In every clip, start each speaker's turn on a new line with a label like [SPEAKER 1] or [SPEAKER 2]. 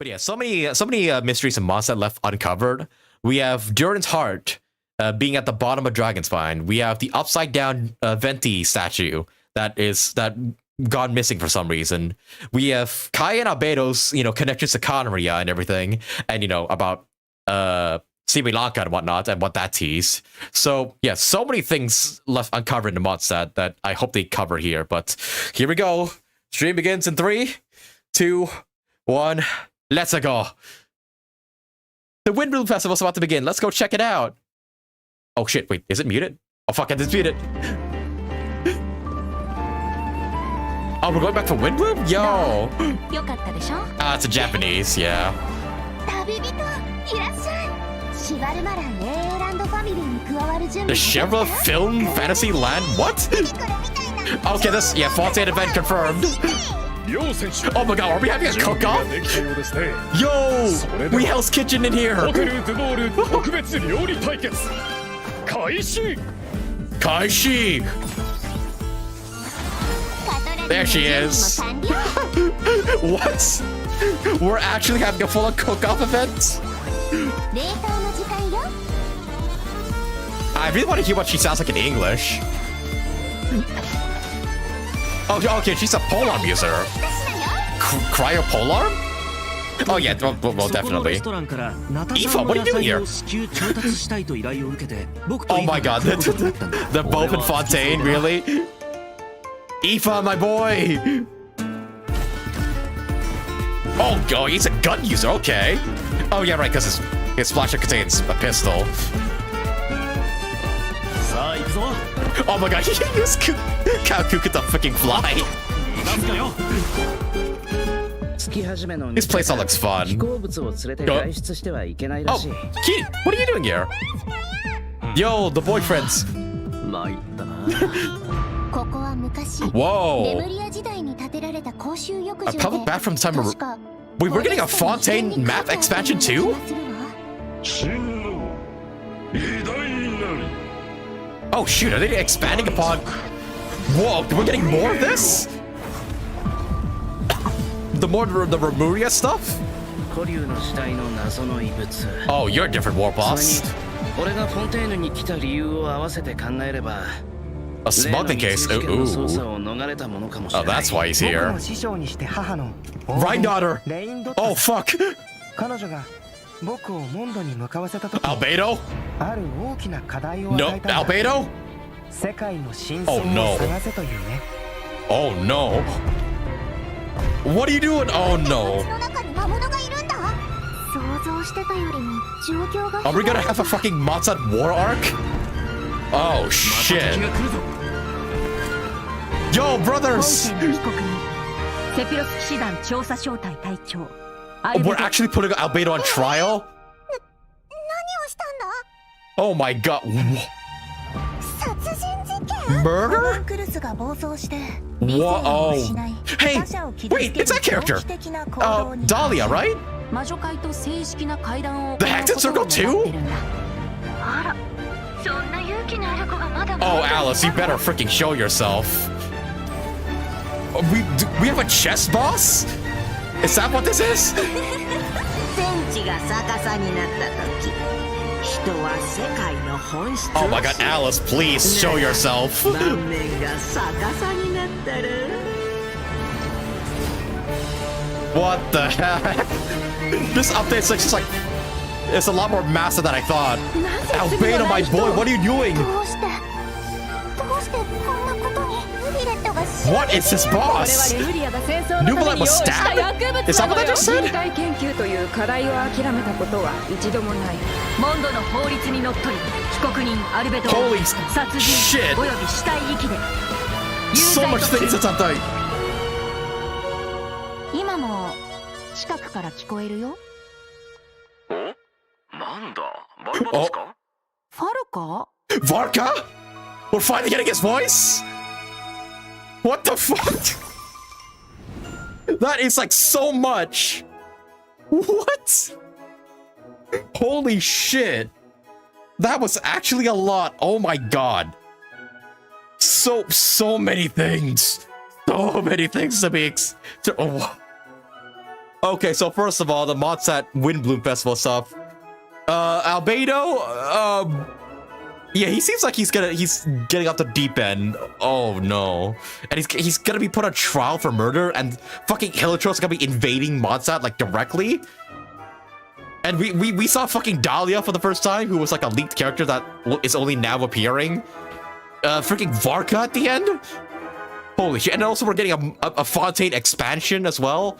[SPEAKER 1] But yeah, so many mysteries and Mondstadt left uncovered. We have Durin's heart being at the bottom of Dragon's Spine. We have the upside down VENTI statue that gone missing for some reason. We have Kai and Albedo's connections to Conria and everything, and about Sri Lanka and whatnot, and what that teased. So yeah, so many things left uncovered in Mondstadt that I hope they cover here. But here we go. Stream begins in 3, 2, 1. Let's go. The Windbloom Festival's about to begin. Let's go check it out. Oh shit, wait, is it muted? Oh fuck, I just muted. Oh, we're going back for Windbloom? Yo! Ah, it's a Japanese, yeah. The Chevrolet Film Fantasy Land? What? Okay, this, yeah, Fontaine event confirmed. Oh my god, are we having a cook-off? Yo! We Hell's Kitchen in here! Kaishi! There she is. What? We're actually having a full-on cook-off event? I really want to hear what she sounds like in English. Oh, okay, she's a polearm user. Cryo polearm? Oh yeah, well, definitely. Aoife, what are you doing here? Oh my god, the Bob and Fontaine, really? Aoife, my boy! Oh, he's a gun user, okay. Oh yeah, right, because his splasher contains a pistol. Oh my god, he used Kakuka to fucking fly. This playstyle looks fun. Oh, Kid, what are you doing here? Yo, the boyfriends. Whoa. A public bathroom time of... Wait, we're getting a Fontaine map expansion too? Oh shoot, are they expanding upon... Whoa, we're getting more of this? The Remuria stuff? Oh, you're a different war boss. A smuggling case? Ooh. Oh, that's why he's here. Right daughter! Oh, fuck! Albedo? No, Albedo? Oh no. Oh no. What are you doing? Oh no. Are we gonna have a fucking Mondstadt war arc? Oh shit. Yo, brothers! We're actually putting Albedo on trial? Oh my god. Murder? Whoa. Hey, wait, it's that character. Dahlia, right? The Hectic Circle too? Oh, Alice, you better freaking show yourself. We have a chess boss? Is that what this is? Oh my god, Alice, please show yourself. What the heck? This update's just like... It's a lot more massive than I thought. Albedo, my boy, what are you doing? What is this boss? Nubelite was stabbed? Is that what I just said? Holy shit! So much things that's untight. Oh. VARKA? We're finally getting his voice? What the fuck? That is like so much. What? Holy shit. That was actually a lot. Oh my god. So many things. So many things to be Okay, so first of all, the Mondstadt Windbloom Festival stuff. Albedo, yeah, he seems like he's getting off the deep end. Oh no. And he's gonna be put on trial for murder, and fucking Heliotrop's gonna be invading Mondstadt like directly. And we saw fucking Dahlia for the first time, who was like a leaked character that is only now appearing. Freaking VARKA at the end. Holy shit! And also we're getting a Fontaine expansion as well,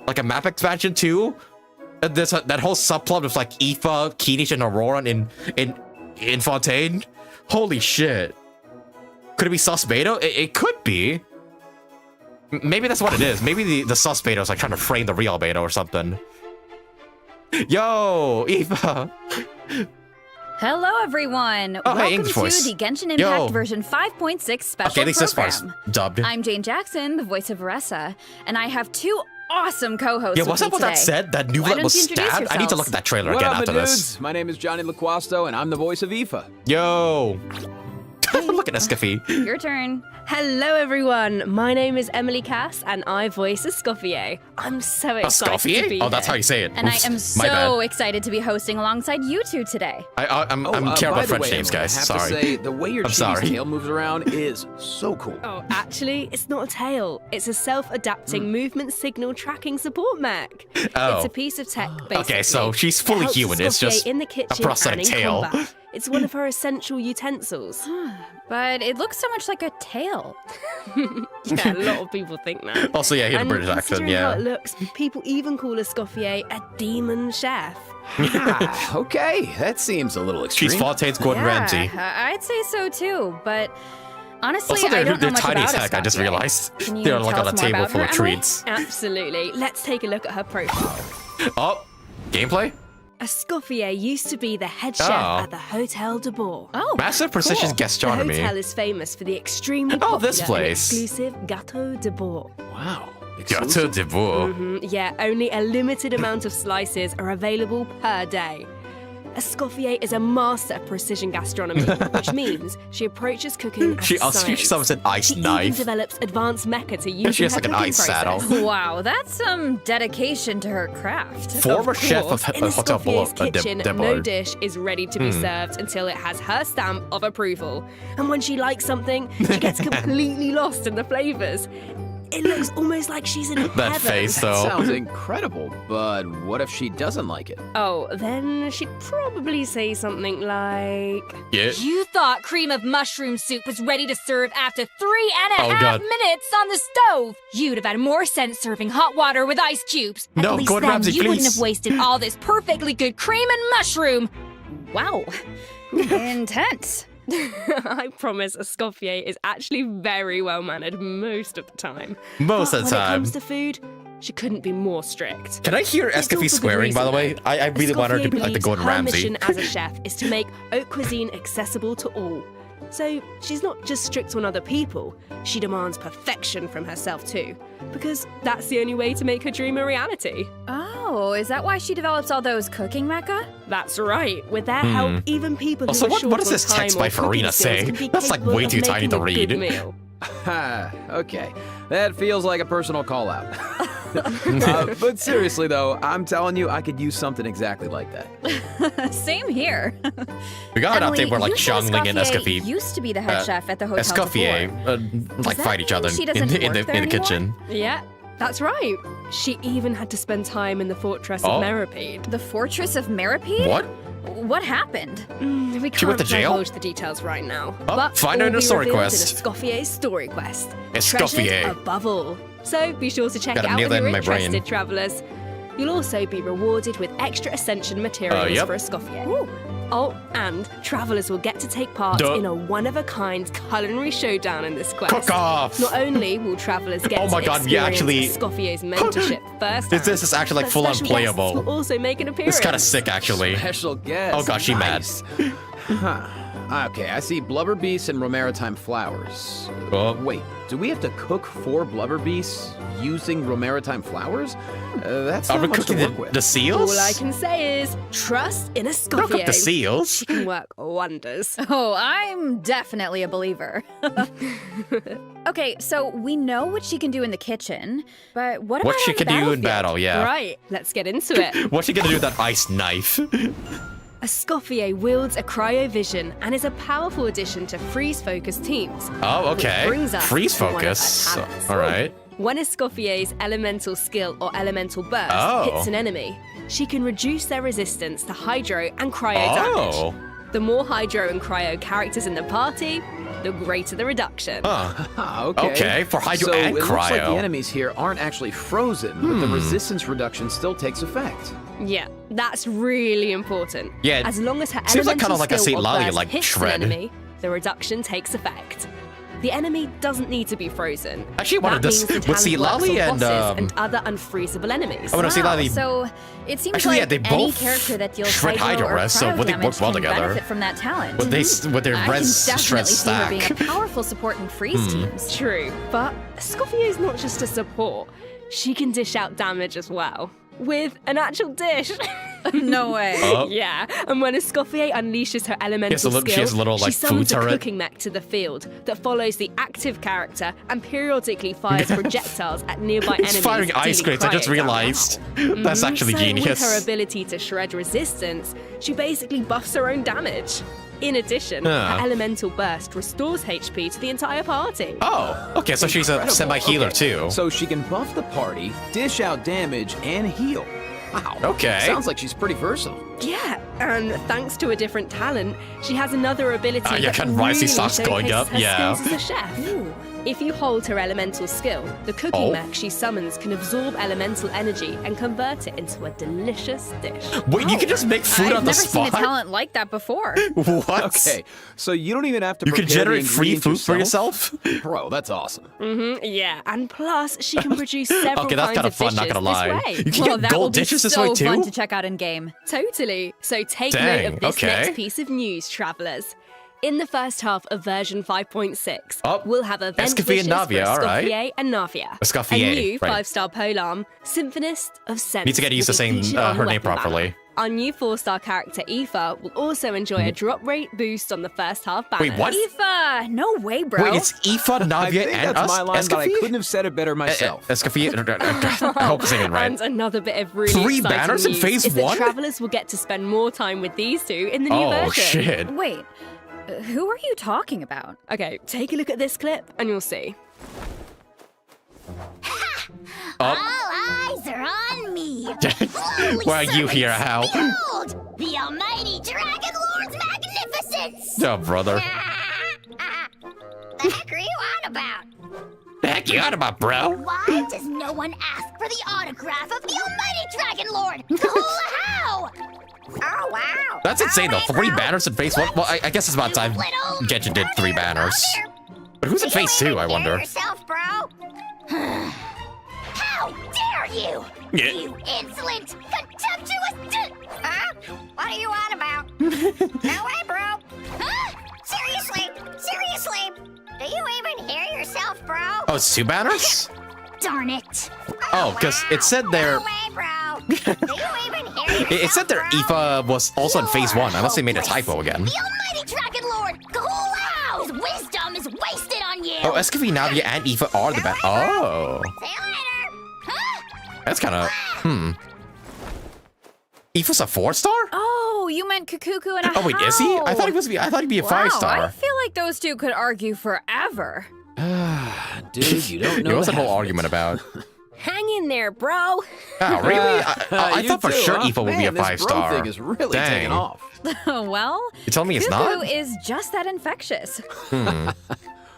[SPEAKER 1] like a map expansion too. And there's that whole subplot of like Aoife, Keenish, and Aurora in Fontaine. Holy shit! Could it be Sus Beto? It could be. Maybe that's what it is. Maybe the Sus Beto is like trying to frame the real Beto or something. Yo, Aoife.
[SPEAKER 2] Hello, everyone.
[SPEAKER 1] Oh, hey,
[SPEAKER 2] Welcome
[SPEAKER 1] English
[SPEAKER 2] to
[SPEAKER 1] voice.
[SPEAKER 2] the Genshin Impact version 5.6 special
[SPEAKER 1] Okay, at least this part's
[SPEAKER 2] program.
[SPEAKER 1] dubbed.
[SPEAKER 2] I'm Jane Jackson, the voice of Varessa, and I have two awesome co-hosts.
[SPEAKER 1] Yeah, what's up with that said? That new one was stabbed? I need to look at that trailer again after this.
[SPEAKER 3] My name is Johnny LaQuasto, and I'm the voice of Aoife.
[SPEAKER 1] Yo. Look at Escafie.
[SPEAKER 2] Your turn.
[SPEAKER 4] Hello, everyone. My name is Emily Cass, and I voice Escoffier. I'm so excited to be
[SPEAKER 1] Escoffier?
[SPEAKER 4] here.
[SPEAKER 1] Oh, that's how you say it.
[SPEAKER 2] And
[SPEAKER 1] Oops,
[SPEAKER 2] I am
[SPEAKER 1] my
[SPEAKER 2] so
[SPEAKER 1] bad.
[SPEAKER 2] excited to be hosting alongside you two today.
[SPEAKER 1] I'm terrible
[SPEAKER 3] by
[SPEAKER 1] at
[SPEAKER 3] the
[SPEAKER 1] French
[SPEAKER 3] way,
[SPEAKER 1] names,
[SPEAKER 3] Emily,
[SPEAKER 1] guys.
[SPEAKER 3] I have
[SPEAKER 1] Sorry.
[SPEAKER 3] to say, the way your
[SPEAKER 1] I'm sorry.
[SPEAKER 3] chibi's tail moves around is so cool.
[SPEAKER 4] Oh, actually, it's not a tail. It's a self-adapting movement signal tracking support mech.
[SPEAKER 1] Oh.
[SPEAKER 4] It's a piece of tech, basically.
[SPEAKER 1] Okay, so she's
[SPEAKER 4] It
[SPEAKER 1] fully
[SPEAKER 4] helps
[SPEAKER 1] human. It's
[SPEAKER 4] Escoffier
[SPEAKER 1] just
[SPEAKER 4] in the
[SPEAKER 1] a
[SPEAKER 4] kitchen
[SPEAKER 1] prosthetic
[SPEAKER 4] and in
[SPEAKER 1] tail.
[SPEAKER 4] combat. It's one of her essential utensils.
[SPEAKER 2] But it looks so much like a tail.
[SPEAKER 4] Yeah, a lot of people think that.
[SPEAKER 1] Also, yeah, he had a
[SPEAKER 4] And
[SPEAKER 1] British accent,
[SPEAKER 4] considering
[SPEAKER 1] yeah.
[SPEAKER 4] how it looks, people even call Escoffier a demon chef.
[SPEAKER 3] Okay, that seems a little extreme.
[SPEAKER 1] She's Fontaine's Gordon Ramsay.
[SPEAKER 2] I'd say so too, but honestly,
[SPEAKER 1] Also,
[SPEAKER 2] I
[SPEAKER 1] they're
[SPEAKER 2] don't know much
[SPEAKER 1] tiny
[SPEAKER 2] about
[SPEAKER 1] as heck, I just
[SPEAKER 2] Escoffier.
[SPEAKER 1] realized.
[SPEAKER 2] Can you
[SPEAKER 1] They're like
[SPEAKER 2] tell
[SPEAKER 1] on a
[SPEAKER 2] us more
[SPEAKER 1] table
[SPEAKER 2] about
[SPEAKER 1] full
[SPEAKER 2] her,
[SPEAKER 1] of
[SPEAKER 2] Emily?
[SPEAKER 1] treats.
[SPEAKER 4] Absolutely. Let's take a look at her profile.
[SPEAKER 1] Oh, gameplay?
[SPEAKER 4] Escoffier used to be the head chef
[SPEAKER 1] Oh.
[SPEAKER 4] at the Hotel de Bourg.
[SPEAKER 2] Oh,
[SPEAKER 1] Massive precision
[SPEAKER 2] cool.
[SPEAKER 4] The
[SPEAKER 1] gastronomy.
[SPEAKER 4] hotel is famous for the extremely
[SPEAKER 1] Oh,
[SPEAKER 4] popular
[SPEAKER 1] this
[SPEAKER 4] and
[SPEAKER 1] place.
[SPEAKER 4] exclusive Gâteau de Bourg.
[SPEAKER 3] Wow.
[SPEAKER 1] Gâteau de Bourg.
[SPEAKER 4] Yeah, only a limited amount of slices are available per day. Escoffier is a master of precision gastronomy, which means she approaches cooking as
[SPEAKER 1] She
[SPEAKER 4] science.
[SPEAKER 1] summons an ice
[SPEAKER 4] She even
[SPEAKER 1] knife.
[SPEAKER 4] develops advanced mecha to use
[SPEAKER 1] She
[SPEAKER 4] in
[SPEAKER 1] has
[SPEAKER 4] her
[SPEAKER 1] like an
[SPEAKER 4] cooking
[SPEAKER 1] ice
[SPEAKER 4] process.
[SPEAKER 1] saddle.
[SPEAKER 2] Wow, that's some dedication to her craft.
[SPEAKER 1] Former chef of
[SPEAKER 4] In
[SPEAKER 1] Hotel
[SPEAKER 4] Escoffier's
[SPEAKER 1] Bourg.
[SPEAKER 4] kitchen, no dish is ready to be served until it has her stamp of approval. And when she likes something, she gets completely lost in the flavors. It looks almost like she's in heaven.
[SPEAKER 1] That face, though.
[SPEAKER 3] Sounds incredible, but what if she doesn't like it?
[SPEAKER 4] Oh, then she'd probably say something like...
[SPEAKER 1] Yeah.
[SPEAKER 5] You thought cream of mushroom soup was ready to serve after 3.5
[SPEAKER 1] Oh, God.
[SPEAKER 5] minutes on the stove. You'd have had more sense serving hot water with ice cubes.
[SPEAKER 1] No,
[SPEAKER 5] At least
[SPEAKER 1] Gordon
[SPEAKER 5] then
[SPEAKER 1] Ramsay,
[SPEAKER 5] you wouldn't
[SPEAKER 1] please.
[SPEAKER 5] have wasted all this perfectly good cream and mushroom.
[SPEAKER 2] Wow. Intense.
[SPEAKER 4] I promise Escoffier is actually very well-mannered most of the time.
[SPEAKER 1] Most
[SPEAKER 4] But
[SPEAKER 1] of the
[SPEAKER 4] when it
[SPEAKER 1] time.
[SPEAKER 4] comes to food, she couldn't be more strict.
[SPEAKER 1] Can I hear
[SPEAKER 4] It's all
[SPEAKER 1] Escafie
[SPEAKER 4] for good
[SPEAKER 1] swearing, by the way?
[SPEAKER 4] reason,
[SPEAKER 1] I really want her to be
[SPEAKER 4] Escoffier
[SPEAKER 1] like the
[SPEAKER 4] believes
[SPEAKER 1] Gordon
[SPEAKER 4] her
[SPEAKER 1] Ramsay.
[SPEAKER 4] mission as a chef is to make haute cuisine accessible to all. So she's not just strict on other people, she demands perfection from herself too. Because that's the only way to make her dream a reality.
[SPEAKER 2] Oh, is that why she develops all those cooking mecha?
[SPEAKER 4] That's right. With their help, even people who
[SPEAKER 1] Also,
[SPEAKER 4] are
[SPEAKER 1] what
[SPEAKER 4] short
[SPEAKER 1] does
[SPEAKER 4] on
[SPEAKER 1] this
[SPEAKER 4] time
[SPEAKER 1] text
[SPEAKER 4] or
[SPEAKER 1] by
[SPEAKER 4] cooking
[SPEAKER 1] Farina
[SPEAKER 4] skills
[SPEAKER 1] say?
[SPEAKER 4] can be
[SPEAKER 1] That's, like,
[SPEAKER 4] capable
[SPEAKER 1] way
[SPEAKER 4] of
[SPEAKER 1] too tiny
[SPEAKER 4] making
[SPEAKER 1] to
[SPEAKER 4] a good
[SPEAKER 1] read.
[SPEAKER 4] meal.
[SPEAKER 3] Ha, okay. That feels like a personal call out. But seriously, though, I'm telling you, I could use something exactly like that.
[SPEAKER 2] Same here.
[SPEAKER 1] We got an
[SPEAKER 2] Emily,
[SPEAKER 1] update where like
[SPEAKER 2] you said
[SPEAKER 1] Xiangling and
[SPEAKER 2] Escoffier
[SPEAKER 1] Escafie,
[SPEAKER 2] used to be the head chef at the Hotel
[SPEAKER 1] Escoffier,
[SPEAKER 2] before.
[SPEAKER 1] like
[SPEAKER 2] that
[SPEAKER 1] fight each
[SPEAKER 2] mean
[SPEAKER 1] other
[SPEAKER 2] she
[SPEAKER 1] in
[SPEAKER 2] doesn't
[SPEAKER 1] the
[SPEAKER 2] work there anymore?
[SPEAKER 1] kitchen.
[SPEAKER 4] Yeah, that's right. She even had to spend time in the fortress
[SPEAKER 1] Oh.
[SPEAKER 4] of Meripede.
[SPEAKER 2] The Fortress of Meripede?
[SPEAKER 1] What?
[SPEAKER 2] What happened?
[SPEAKER 4] We
[SPEAKER 1] She went
[SPEAKER 4] can't
[SPEAKER 1] to jail?
[SPEAKER 4] divulge the details right now.
[SPEAKER 1] Oh,
[SPEAKER 4] but
[SPEAKER 1] find her
[SPEAKER 4] all
[SPEAKER 1] in a
[SPEAKER 4] be
[SPEAKER 1] story
[SPEAKER 4] revealed
[SPEAKER 1] quest.
[SPEAKER 4] In Escoffier's story quest.
[SPEAKER 1] Escoffier.
[SPEAKER 4] Treasured above all. So be sure to check
[SPEAKER 1] Gotta
[SPEAKER 4] it out
[SPEAKER 1] nail
[SPEAKER 4] if
[SPEAKER 1] that
[SPEAKER 4] you're
[SPEAKER 1] in my brain.
[SPEAKER 4] interested, travellers. You'll also be rewarded with extra Ascension materials
[SPEAKER 1] Yep.
[SPEAKER 4] for Escoffier. Oh, and travellers will get to take part
[SPEAKER 1] Duh.
[SPEAKER 4] in a one-of-a-kind culinary showdown in this quest.
[SPEAKER 1] Cook off!
[SPEAKER 4] Not only will travellers get
[SPEAKER 1] Oh my
[SPEAKER 4] to
[SPEAKER 1] God, we actually-
[SPEAKER 4] experience Escoffier's mentorship first,
[SPEAKER 1] This is actually like full on
[SPEAKER 4] Will
[SPEAKER 1] playable.
[SPEAKER 4] also make an appearance.
[SPEAKER 1] It's kind of sick, actually.
[SPEAKER 3] Special guest.
[SPEAKER 1] Oh gosh, she mad.
[SPEAKER 3] Nice. Huh. Okay, I see blubber beasts and romaritime flowers. Wait, do we have to cook 4 blubber beasts using romaritime flowers? That's
[SPEAKER 1] Are
[SPEAKER 3] not
[SPEAKER 1] we
[SPEAKER 3] much to
[SPEAKER 1] cooking
[SPEAKER 3] work with.
[SPEAKER 1] the seals?
[SPEAKER 4] All I can say is trust in a
[SPEAKER 1] Don't cook the
[SPEAKER 4] Escoffier.
[SPEAKER 1] seals.
[SPEAKER 4] She can work wonders.
[SPEAKER 2] Oh, I'm definitely a believer. Okay, so we know what she can do in the kitchen, but what about
[SPEAKER 1] What she
[SPEAKER 2] on the
[SPEAKER 1] can do in
[SPEAKER 2] battlefield?
[SPEAKER 1] battle, yeah.
[SPEAKER 4] Right, let's get into it.
[SPEAKER 1] What's she gonna do with that ice knife?
[SPEAKER 4] Escoffier wields a cryovision and is a powerful addition to freeze-focused teams.
[SPEAKER 1] Oh, okay.
[SPEAKER 4] Which brings us
[SPEAKER 1] Freeze
[SPEAKER 4] to one of her
[SPEAKER 1] focus.
[SPEAKER 4] talents.
[SPEAKER 1] All right.
[SPEAKER 4] When Escoffier's elemental skill or elemental burst
[SPEAKER 1] Oh.
[SPEAKER 4] hits an enemy, she can reduce their resistance to hydro and cryo
[SPEAKER 1] Oh.
[SPEAKER 4] damage. The more hydro and cryo characters in the party, the greater the reduction.
[SPEAKER 3] Ah,
[SPEAKER 1] Okay, for hydro
[SPEAKER 3] so
[SPEAKER 1] and
[SPEAKER 3] it looks like the
[SPEAKER 1] cryo.
[SPEAKER 3] enemies here aren't actually frozen, but the resistance reduction still takes effect.
[SPEAKER 4] Yeah, that's really important.
[SPEAKER 1] Yeah,
[SPEAKER 4] As long as her
[SPEAKER 1] seems like
[SPEAKER 4] elemental
[SPEAKER 1] kinda like a
[SPEAKER 4] skill
[SPEAKER 1] Saint
[SPEAKER 4] or
[SPEAKER 1] Lalia,
[SPEAKER 4] burst
[SPEAKER 1] like,
[SPEAKER 4] hits
[SPEAKER 1] shred.
[SPEAKER 4] an enemy, the reduction takes effect. The enemy doesn't need to be frozen.
[SPEAKER 1] Actually, I wanted
[SPEAKER 4] That
[SPEAKER 1] this
[SPEAKER 4] means the
[SPEAKER 1] with
[SPEAKER 4] talent works
[SPEAKER 1] Saint Lalia
[SPEAKER 4] on
[SPEAKER 1] and,
[SPEAKER 4] bosses and other unfreezable enemies.
[SPEAKER 1] I wanna see
[SPEAKER 2] Wow,
[SPEAKER 1] Lalia.
[SPEAKER 2] so it seems
[SPEAKER 1] Actually, yeah,
[SPEAKER 2] like
[SPEAKER 1] they
[SPEAKER 2] any
[SPEAKER 1] both
[SPEAKER 2] character that deals
[SPEAKER 1] shred
[SPEAKER 2] hydro or
[SPEAKER 1] Hoyoverse, so
[SPEAKER 2] cryo
[SPEAKER 1] would they
[SPEAKER 2] damage
[SPEAKER 1] work well
[SPEAKER 2] can
[SPEAKER 1] together?
[SPEAKER 2] benefit from that talent.
[SPEAKER 1] With their
[SPEAKER 2] I
[SPEAKER 1] res
[SPEAKER 2] can
[SPEAKER 1] shred
[SPEAKER 2] definitely see her being
[SPEAKER 1] stack.
[SPEAKER 2] a powerful support in freeze teams.
[SPEAKER 4] True, but Escoffier is not just a support. She can dish out damage as well. With an actual dish.
[SPEAKER 2] No way.
[SPEAKER 1] Oh.
[SPEAKER 4] Yeah, and when Escoffier unleashes her elemental
[SPEAKER 1] she
[SPEAKER 4] skill,
[SPEAKER 1] has a little, like,
[SPEAKER 4] she summons
[SPEAKER 1] food
[SPEAKER 4] a
[SPEAKER 1] turret.
[SPEAKER 4] cooking mech to the field that follows the active character and periodically fires projectiles at nearby
[SPEAKER 1] It's
[SPEAKER 4] enemies.
[SPEAKER 1] firing ice
[SPEAKER 4] dealing
[SPEAKER 1] grids, I just
[SPEAKER 4] cryo damage.
[SPEAKER 1] realized. That's actually
[SPEAKER 4] So
[SPEAKER 1] genius.
[SPEAKER 4] with her ability to shred resistance, she basically buffs her own damage. In addition, her elemental burst restores HP to the entire party.
[SPEAKER 1] Oh, okay, so she's a
[SPEAKER 3] Incredible.
[SPEAKER 1] semi-healer
[SPEAKER 3] Okay,
[SPEAKER 1] too.
[SPEAKER 3] So she can buff the party, dish out damage, and heal. Wow.
[SPEAKER 1] Okay.
[SPEAKER 3] Sounds like she's pretty versatile.
[SPEAKER 4] Yeah, and thanks to a different talent, she has another ability
[SPEAKER 1] Yeah,
[SPEAKER 4] that
[SPEAKER 1] can rise these
[SPEAKER 4] really
[SPEAKER 1] stocks going
[SPEAKER 4] showcases
[SPEAKER 1] up,
[SPEAKER 4] her
[SPEAKER 1] yeah.
[SPEAKER 4] skills as a chef. If you hold her elemental skill, the cooking
[SPEAKER 1] Oh.
[SPEAKER 4] mech she summons can absorb elemental energy and convert it into a delicious dish.
[SPEAKER 1] Wait, you can just make food
[SPEAKER 2] I've
[SPEAKER 1] on the
[SPEAKER 2] never seen a
[SPEAKER 1] spot?
[SPEAKER 2] talent like that before.
[SPEAKER 1] What?
[SPEAKER 3] Okay, so you don't even have to
[SPEAKER 1] You can
[SPEAKER 3] prepare the
[SPEAKER 1] generate free
[SPEAKER 3] ingredients
[SPEAKER 1] food for yourself?
[SPEAKER 3] Bro, that's awesome.
[SPEAKER 4] Yeah, and plus she can produce several
[SPEAKER 1] Okay, that's
[SPEAKER 4] kinds
[SPEAKER 1] kind
[SPEAKER 4] of
[SPEAKER 1] of fun, not
[SPEAKER 4] dishes
[SPEAKER 1] gonna lie.
[SPEAKER 4] this way.
[SPEAKER 1] You can
[SPEAKER 2] Well,
[SPEAKER 1] get
[SPEAKER 2] that will
[SPEAKER 1] gold
[SPEAKER 2] be
[SPEAKER 1] dishes this
[SPEAKER 2] so
[SPEAKER 1] way too?
[SPEAKER 2] fun to check out in game.
[SPEAKER 4] Totally. So take
[SPEAKER 1] Dang,
[SPEAKER 4] note of this
[SPEAKER 1] okay.
[SPEAKER 4] next piece of news, travelers. In the first half of version 5.6,
[SPEAKER 1] Oh,
[SPEAKER 4] we'll have event
[SPEAKER 1] Escoffier
[SPEAKER 4] wishes
[SPEAKER 1] and Navia,
[SPEAKER 4] for
[SPEAKER 1] all right.
[SPEAKER 4] Escoffier and Navia.
[SPEAKER 1] Escoffier,
[SPEAKER 4] A new
[SPEAKER 1] right.
[SPEAKER 4] 5-star polearm, Symphonist of Sense.
[SPEAKER 1] Need to get used to
[SPEAKER 4] will be
[SPEAKER 1] saying
[SPEAKER 4] featured on
[SPEAKER 1] her
[SPEAKER 4] the
[SPEAKER 1] name
[SPEAKER 4] weapon banner.
[SPEAKER 1] properly.
[SPEAKER 4] Our new 4-star character, Aoife, will also enjoy a drop rate boost on the first half banner.
[SPEAKER 1] Wait, what?
[SPEAKER 2] Aoife, no way, bro.
[SPEAKER 1] Wait, it's Aoife,
[SPEAKER 3] I
[SPEAKER 1] Navia,
[SPEAKER 3] think
[SPEAKER 1] and
[SPEAKER 3] that's
[SPEAKER 1] us?
[SPEAKER 3] my line, but I
[SPEAKER 1] Escoffier?
[SPEAKER 3] couldn't have said it better myself.
[SPEAKER 1] Escoffier? I hope I'm saying it right.
[SPEAKER 4] And another bit of really
[SPEAKER 1] 3
[SPEAKER 4] exciting
[SPEAKER 1] banners in
[SPEAKER 4] news
[SPEAKER 1] phase
[SPEAKER 4] is that
[SPEAKER 1] 1?
[SPEAKER 4] travelers will get to spend more time with these two in the new
[SPEAKER 1] Oh,
[SPEAKER 4] version.
[SPEAKER 1] shit.
[SPEAKER 2] Wait, who are you talking about?
[SPEAKER 4] Okay, take a look at this clip and you'll see.
[SPEAKER 1] Oh.
[SPEAKER 6] All eyes are on me.
[SPEAKER 1] Why are you here, Hal?
[SPEAKER 6] Behold, the almighty Dragon Lord's magnificence.
[SPEAKER 1] Oh, brother.
[SPEAKER 6] The heck are you on about?
[SPEAKER 1] The heck you on about, bro?
[SPEAKER 6] Why does no one ask for the autograph of the almighty Dragon Lord? How? Oh, wow.
[SPEAKER 1] That's insane, though.
[SPEAKER 6] All right,
[SPEAKER 1] 3
[SPEAKER 6] bro.
[SPEAKER 1] banners in phase 1? Well, I guess it's about time Genshin did 3 banners. But who's in
[SPEAKER 6] Do you
[SPEAKER 1] phase 2,
[SPEAKER 6] even
[SPEAKER 1] I
[SPEAKER 6] hear
[SPEAKER 1] wonder?
[SPEAKER 6] yourself, bro? How dare you?
[SPEAKER 1] Yeah.
[SPEAKER 6] You insolent, contemptuous Huh? What are you on about? No way, bro. Huh? Seriously? Do you even hear yourself, bro?
[SPEAKER 1] Oh, it's 2 banners?
[SPEAKER 6] Darn it.
[SPEAKER 1] Oh, because it said there...
[SPEAKER 6] No way, bro. Do you even hear yourself,
[SPEAKER 1] It said there
[SPEAKER 6] bro?
[SPEAKER 1] Aoife was also in phase 1, unless they made a
[SPEAKER 6] Hopeless.
[SPEAKER 1] typo again.
[SPEAKER 6] The almighty Dragon Lord, Kahulao! His wisdom is wasted on you.
[SPEAKER 1] Oh, Escoffier, Navia, and Aoife are the best. Oh.
[SPEAKER 6] See you later. Huh?
[SPEAKER 1] That's kind of... Aoife's a 4-star?
[SPEAKER 2] Oh, you meant Kukuku and a
[SPEAKER 1] Oh, wait, is he? I thought he'd be a
[SPEAKER 2] Wow,
[SPEAKER 1] 5-star.
[SPEAKER 2] I feel like those two could argue forever.
[SPEAKER 3] Dude, you don't know
[SPEAKER 1] There was
[SPEAKER 3] the
[SPEAKER 1] a whole
[SPEAKER 3] half of it.
[SPEAKER 1] argument about...
[SPEAKER 4] Hang in there, bro.
[SPEAKER 1] Oh, really? I
[SPEAKER 3] You
[SPEAKER 1] thought for
[SPEAKER 3] too,
[SPEAKER 1] sure
[SPEAKER 3] huh?
[SPEAKER 1] Aoife would be a
[SPEAKER 3] Man, this bro
[SPEAKER 1] 5-star.
[SPEAKER 3] thing is really
[SPEAKER 1] Dang.
[SPEAKER 3] taking off.
[SPEAKER 2] Well,
[SPEAKER 1] You telling me it's
[SPEAKER 2] Kuku
[SPEAKER 1] not?
[SPEAKER 2] is just that infectious.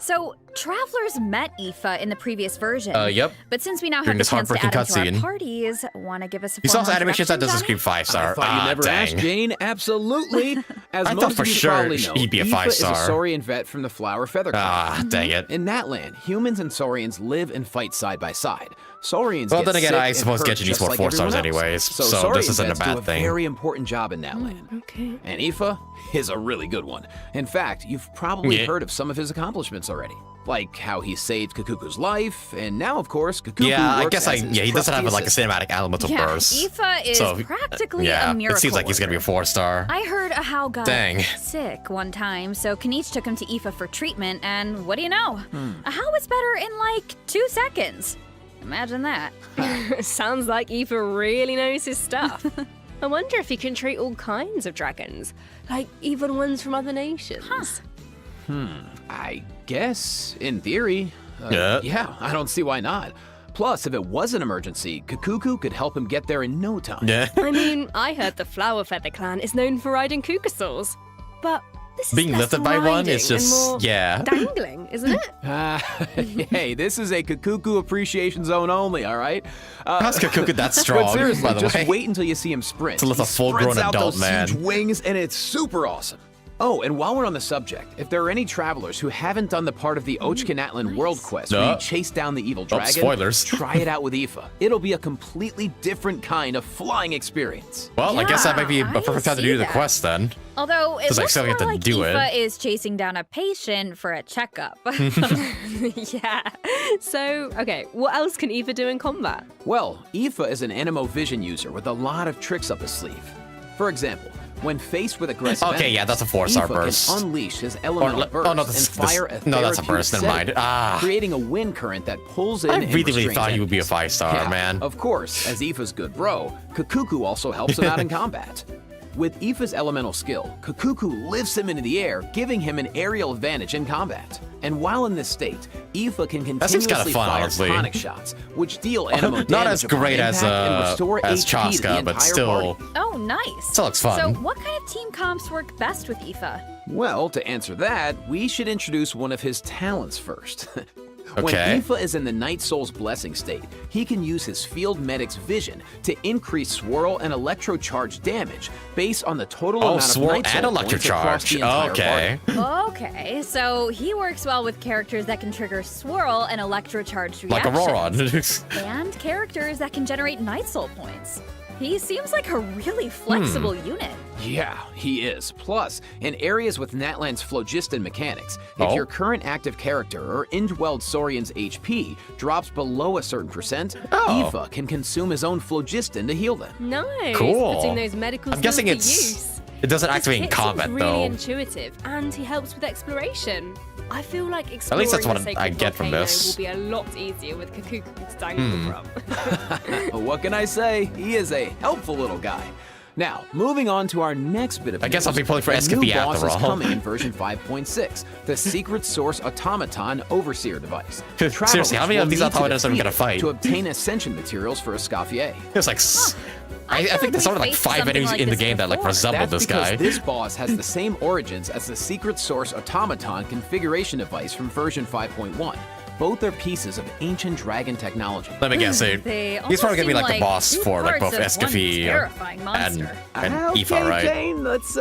[SPEAKER 2] So, travelers met Aoife in the previous version.
[SPEAKER 1] Yep.
[SPEAKER 2] But since we now
[SPEAKER 1] During
[SPEAKER 2] have the
[SPEAKER 1] this
[SPEAKER 2] chance to add
[SPEAKER 1] heartbreaking
[SPEAKER 2] him to
[SPEAKER 1] cutscene.
[SPEAKER 2] our parties, want to give us a
[SPEAKER 1] You saw
[SPEAKER 2] formal
[SPEAKER 1] animations that
[SPEAKER 2] introduction,
[SPEAKER 1] doesn't scream
[SPEAKER 2] Johnny?
[SPEAKER 1] 5-star.
[SPEAKER 3] I thought you never
[SPEAKER 1] dang.
[SPEAKER 3] asked, Jane. Absolutely. As
[SPEAKER 1] I
[SPEAKER 3] most
[SPEAKER 1] thought for
[SPEAKER 3] of you
[SPEAKER 1] sure
[SPEAKER 3] probably know,
[SPEAKER 1] he'd be a
[SPEAKER 3] Aoife
[SPEAKER 1] 5-star.
[SPEAKER 3] is a Saurian vet from the Flower Feather Clan.
[SPEAKER 1] Dang it.
[SPEAKER 3] In that land, humans and Saurians live and fight side by side. Saurians
[SPEAKER 1] Well,
[SPEAKER 3] get
[SPEAKER 1] then again,
[SPEAKER 3] sick
[SPEAKER 1] I
[SPEAKER 3] and
[SPEAKER 1] suppose
[SPEAKER 3] hurt
[SPEAKER 1] Genshin needs
[SPEAKER 3] just
[SPEAKER 1] more
[SPEAKER 3] like
[SPEAKER 1] 4 stars
[SPEAKER 3] everyone else.
[SPEAKER 1] anyways, so
[SPEAKER 3] Saurian
[SPEAKER 1] this isn't a
[SPEAKER 3] vets
[SPEAKER 1] bad
[SPEAKER 3] do
[SPEAKER 1] thing.
[SPEAKER 3] a very important job in that land.
[SPEAKER 4] Okay.
[SPEAKER 3] And Aoife is a really good one. In fact, you've probably
[SPEAKER 1] Yeah.
[SPEAKER 3] heard of some of his accomplishments already. Like how he saved Kakuku's life, and now, of course, Kakuku
[SPEAKER 1] Yeah, I
[SPEAKER 3] works
[SPEAKER 1] guess
[SPEAKER 3] as his
[SPEAKER 1] he doesn't have
[SPEAKER 3] trusty
[SPEAKER 1] like a
[SPEAKER 3] assistant.
[SPEAKER 1] cinematic elemental
[SPEAKER 2] Yeah,
[SPEAKER 1] burst.
[SPEAKER 2] Aoife is
[SPEAKER 1] So,
[SPEAKER 2] practically
[SPEAKER 1] yeah,
[SPEAKER 2] a miracle
[SPEAKER 1] it seems like he's gonna be a
[SPEAKER 2] worker.
[SPEAKER 1] 4-star.
[SPEAKER 2] I heard Ahau got
[SPEAKER 1] Dang.
[SPEAKER 2] sick one time, so Kaniche took him to Aoife for treatment, and what do you know? Ahau was better in like 2 seconds. Imagine that.
[SPEAKER 4] Sounds like Aoife really knows his stuff. I wonder if he can treat all kinds of dragons, like even ones from other nations.
[SPEAKER 3] I guess, in theory.
[SPEAKER 1] Yeah.
[SPEAKER 3] Yeah, I don't see why not. Plus, if it was an emergency, Kakuku could help him get there in no time.
[SPEAKER 1] Yeah.
[SPEAKER 4] I mean, I heard the Flower Feather Clan is known for riding kukasaurs, but this is
[SPEAKER 1] Being
[SPEAKER 4] less
[SPEAKER 1] lifted by one
[SPEAKER 4] riding
[SPEAKER 1] is
[SPEAKER 4] and
[SPEAKER 1] just,
[SPEAKER 4] more
[SPEAKER 1] yeah.
[SPEAKER 4] dangling, isn't it?
[SPEAKER 3] Hey, this is a Kakuku appreciation zone only, all right?
[SPEAKER 1] How's Kakuku that strong,
[SPEAKER 3] But seriously,
[SPEAKER 1] by the
[SPEAKER 3] just
[SPEAKER 1] way?
[SPEAKER 3] wait until you see him sprint.
[SPEAKER 1] To lift
[SPEAKER 3] He
[SPEAKER 1] a full-grown
[SPEAKER 3] spreads out
[SPEAKER 1] adult
[SPEAKER 3] those
[SPEAKER 1] man.
[SPEAKER 3] huge wings, and it's super awesome. Oh, and while we're on the subject, if there are any travelers who haven't done the part of the Ochkanatlan World Quest where
[SPEAKER 1] No.
[SPEAKER 3] you chase down the evil dragon,
[SPEAKER 1] spoilers.
[SPEAKER 3] try it out with Aoife. It'll be a completely different kind of flying experience.
[SPEAKER 1] Well, I guess that might be a
[SPEAKER 2] Yeah,
[SPEAKER 1] perfect time to
[SPEAKER 2] I
[SPEAKER 1] do
[SPEAKER 2] see
[SPEAKER 1] the
[SPEAKER 2] that.
[SPEAKER 1] quest then.
[SPEAKER 2] Although it
[SPEAKER 1] Does I
[SPEAKER 2] looks
[SPEAKER 1] still
[SPEAKER 2] more
[SPEAKER 1] get to
[SPEAKER 2] like
[SPEAKER 1] do it?
[SPEAKER 2] Aoife is chasing down a patient for a checkup.
[SPEAKER 4] Yeah. So, okay, what else can Aoife do in combat?
[SPEAKER 3] Well, Aoife is an Animo Vision user with a lot of tricks up his sleeve. For example, when faced with aggressive
[SPEAKER 1] Okay, yeah, that's a 4-star
[SPEAKER 3] Aoife
[SPEAKER 1] burst.
[SPEAKER 3] can unleash his elemental
[SPEAKER 1] Or-
[SPEAKER 3] burst
[SPEAKER 1] oh, no, this-
[SPEAKER 3] and fire
[SPEAKER 1] this-
[SPEAKER 3] a
[SPEAKER 1] no, that's a
[SPEAKER 3] therapeutic
[SPEAKER 1] burst, never mind.
[SPEAKER 3] setting,
[SPEAKER 1] Ah.
[SPEAKER 3] creating a wind current that pulls in
[SPEAKER 1] I
[SPEAKER 3] and
[SPEAKER 1] really
[SPEAKER 3] restrains
[SPEAKER 1] thought he would be a
[SPEAKER 3] enemies.
[SPEAKER 1] 5-star,
[SPEAKER 3] Yeah,
[SPEAKER 1] man.
[SPEAKER 3] Of course, as Aoife's good bro, Kakuku also helps him out in combat. With Aoife's elemental skill, Kakuku lifts him into the air, giving him an aerial advantage in combat. And while in this state, Aoife can
[SPEAKER 1] That seems
[SPEAKER 3] continuously
[SPEAKER 1] kinda fun,
[SPEAKER 3] fire
[SPEAKER 1] honestly.
[SPEAKER 3] tonic shots, which deal Animo damage
[SPEAKER 1] Not as
[SPEAKER 3] upon
[SPEAKER 1] great as,
[SPEAKER 3] impact and restore
[SPEAKER 1] as
[SPEAKER 3] HP to the
[SPEAKER 1] Chaska, but
[SPEAKER 3] entire
[SPEAKER 1] still,
[SPEAKER 3] party.
[SPEAKER 2] Oh, nice.
[SPEAKER 1] Still looks fun.
[SPEAKER 2] So what kind of team comps work best with Aoife?
[SPEAKER 3] Well, to answer that, we should introduce one of his talents first. When
[SPEAKER 1] Okay.
[SPEAKER 3] Aoife is in the Night Soul's Blessing state, he can use his Field Medic's vision to increase swirl and electrocharge damage based on the total
[SPEAKER 1] Oh,
[SPEAKER 3] amount
[SPEAKER 1] swirl
[SPEAKER 3] of Night Soul
[SPEAKER 1] and
[SPEAKER 3] points across the
[SPEAKER 1] electrocharge.
[SPEAKER 3] entire
[SPEAKER 1] Okay.
[SPEAKER 3] party.
[SPEAKER 2] Okay, so he works well with characters that can trigger swirl and electrocharged
[SPEAKER 1] Like
[SPEAKER 2] reactions.
[SPEAKER 1] Auroron.
[SPEAKER 2] And characters that can generate Night Soul points. He seems like a really flexible unit.
[SPEAKER 3] Yeah, he is. Plus, in areas with Natlan's phlogiston mechanics, if
[SPEAKER 1] Oh.
[SPEAKER 3] your current active character or indwelled Saurian's HP drops below a certain percent,
[SPEAKER 1] Oh.
[SPEAKER 3] Aoife can consume his own phlogiston to heal them.
[SPEAKER 4] Nice.
[SPEAKER 1] Cool.
[SPEAKER 4] Putting those medical
[SPEAKER 1] I'm
[SPEAKER 4] skills
[SPEAKER 1] guessing
[SPEAKER 4] to
[SPEAKER 1] it's
[SPEAKER 4] use.
[SPEAKER 1] it doesn't
[SPEAKER 4] This
[SPEAKER 1] activate in
[SPEAKER 4] kit seems
[SPEAKER 1] combat
[SPEAKER 4] really
[SPEAKER 1] though.
[SPEAKER 4] intuitive, and he helps with exploration. I feel like exploring
[SPEAKER 1] least that's what
[SPEAKER 4] the sacred
[SPEAKER 1] I get from
[SPEAKER 4] volcano
[SPEAKER 1] this.
[SPEAKER 4] will be a lot easier with Kakuku to dangle from.
[SPEAKER 3] But what can I say? He is a helpful little guy. Now, moving on to our next bit of
[SPEAKER 1] I guess
[SPEAKER 3] news,
[SPEAKER 1] I'll be pulling for
[SPEAKER 3] a
[SPEAKER 1] SKP
[SPEAKER 3] new boss
[SPEAKER 1] after
[SPEAKER 3] is
[SPEAKER 1] all.
[SPEAKER 3] coming in version 5.6, the Secret Source Automaton Overseer device.
[SPEAKER 1] Seriously, how many
[SPEAKER 3] Travelers
[SPEAKER 1] of these
[SPEAKER 3] will need to
[SPEAKER 1] automatons are we
[SPEAKER 3] defeat
[SPEAKER 1] gonna
[SPEAKER 3] it
[SPEAKER 1] fight?
[SPEAKER 3] to obtain ascension materials for Escoffier?
[SPEAKER 1] It's like I
[SPEAKER 2] feel
[SPEAKER 1] think there's
[SPEAKER 2] we
[SPEAKER 1] only like
[SPEAKER 2] faced
[SPEAKER 1] 5
[SPEAKER 2] something
[SPEAKER 1] enemies
[SPEAKER 2] like
[SPEAKER 1] in the
[SPEAKER 2] this
[SPEAKER 1] game that like
[SPEAKER 2] before.
[SPEAKER 1] resemble
[SPEAKER 3] That's
[SPEAKER 1] this
[SPEAKER 3] because
[SPEAKER 1] guy.
[SPEAKER 3] this boss has the same origins as the Secret Source Automaton configuration device from version 5.1. Both are pieces of ancient dragon technology.
[SPEAKER 1] Let me guess,
[SPEAKER 2] They
[SPEAKER 1] he's probably gonna be
[SPEAKER 2] almost
[SPEAKER 1] like the
[SPEAKER 2] seem
[SPEAKER 1] boss
[SPEAKER 2] two
[SPEAKER 1] for like
[SPEAKER 2] parts
[SPEAKER 1] both
[SPEAKER 2] of one
[SPEAKER 1] Escoffier
[SPEAKER 2] terrifying monster.
[SPEAKER 1] and
[SPEAKER 3] Okay,
[SPEAKER 1] Aoife, right?
[SPEAKER 3] Jane, let's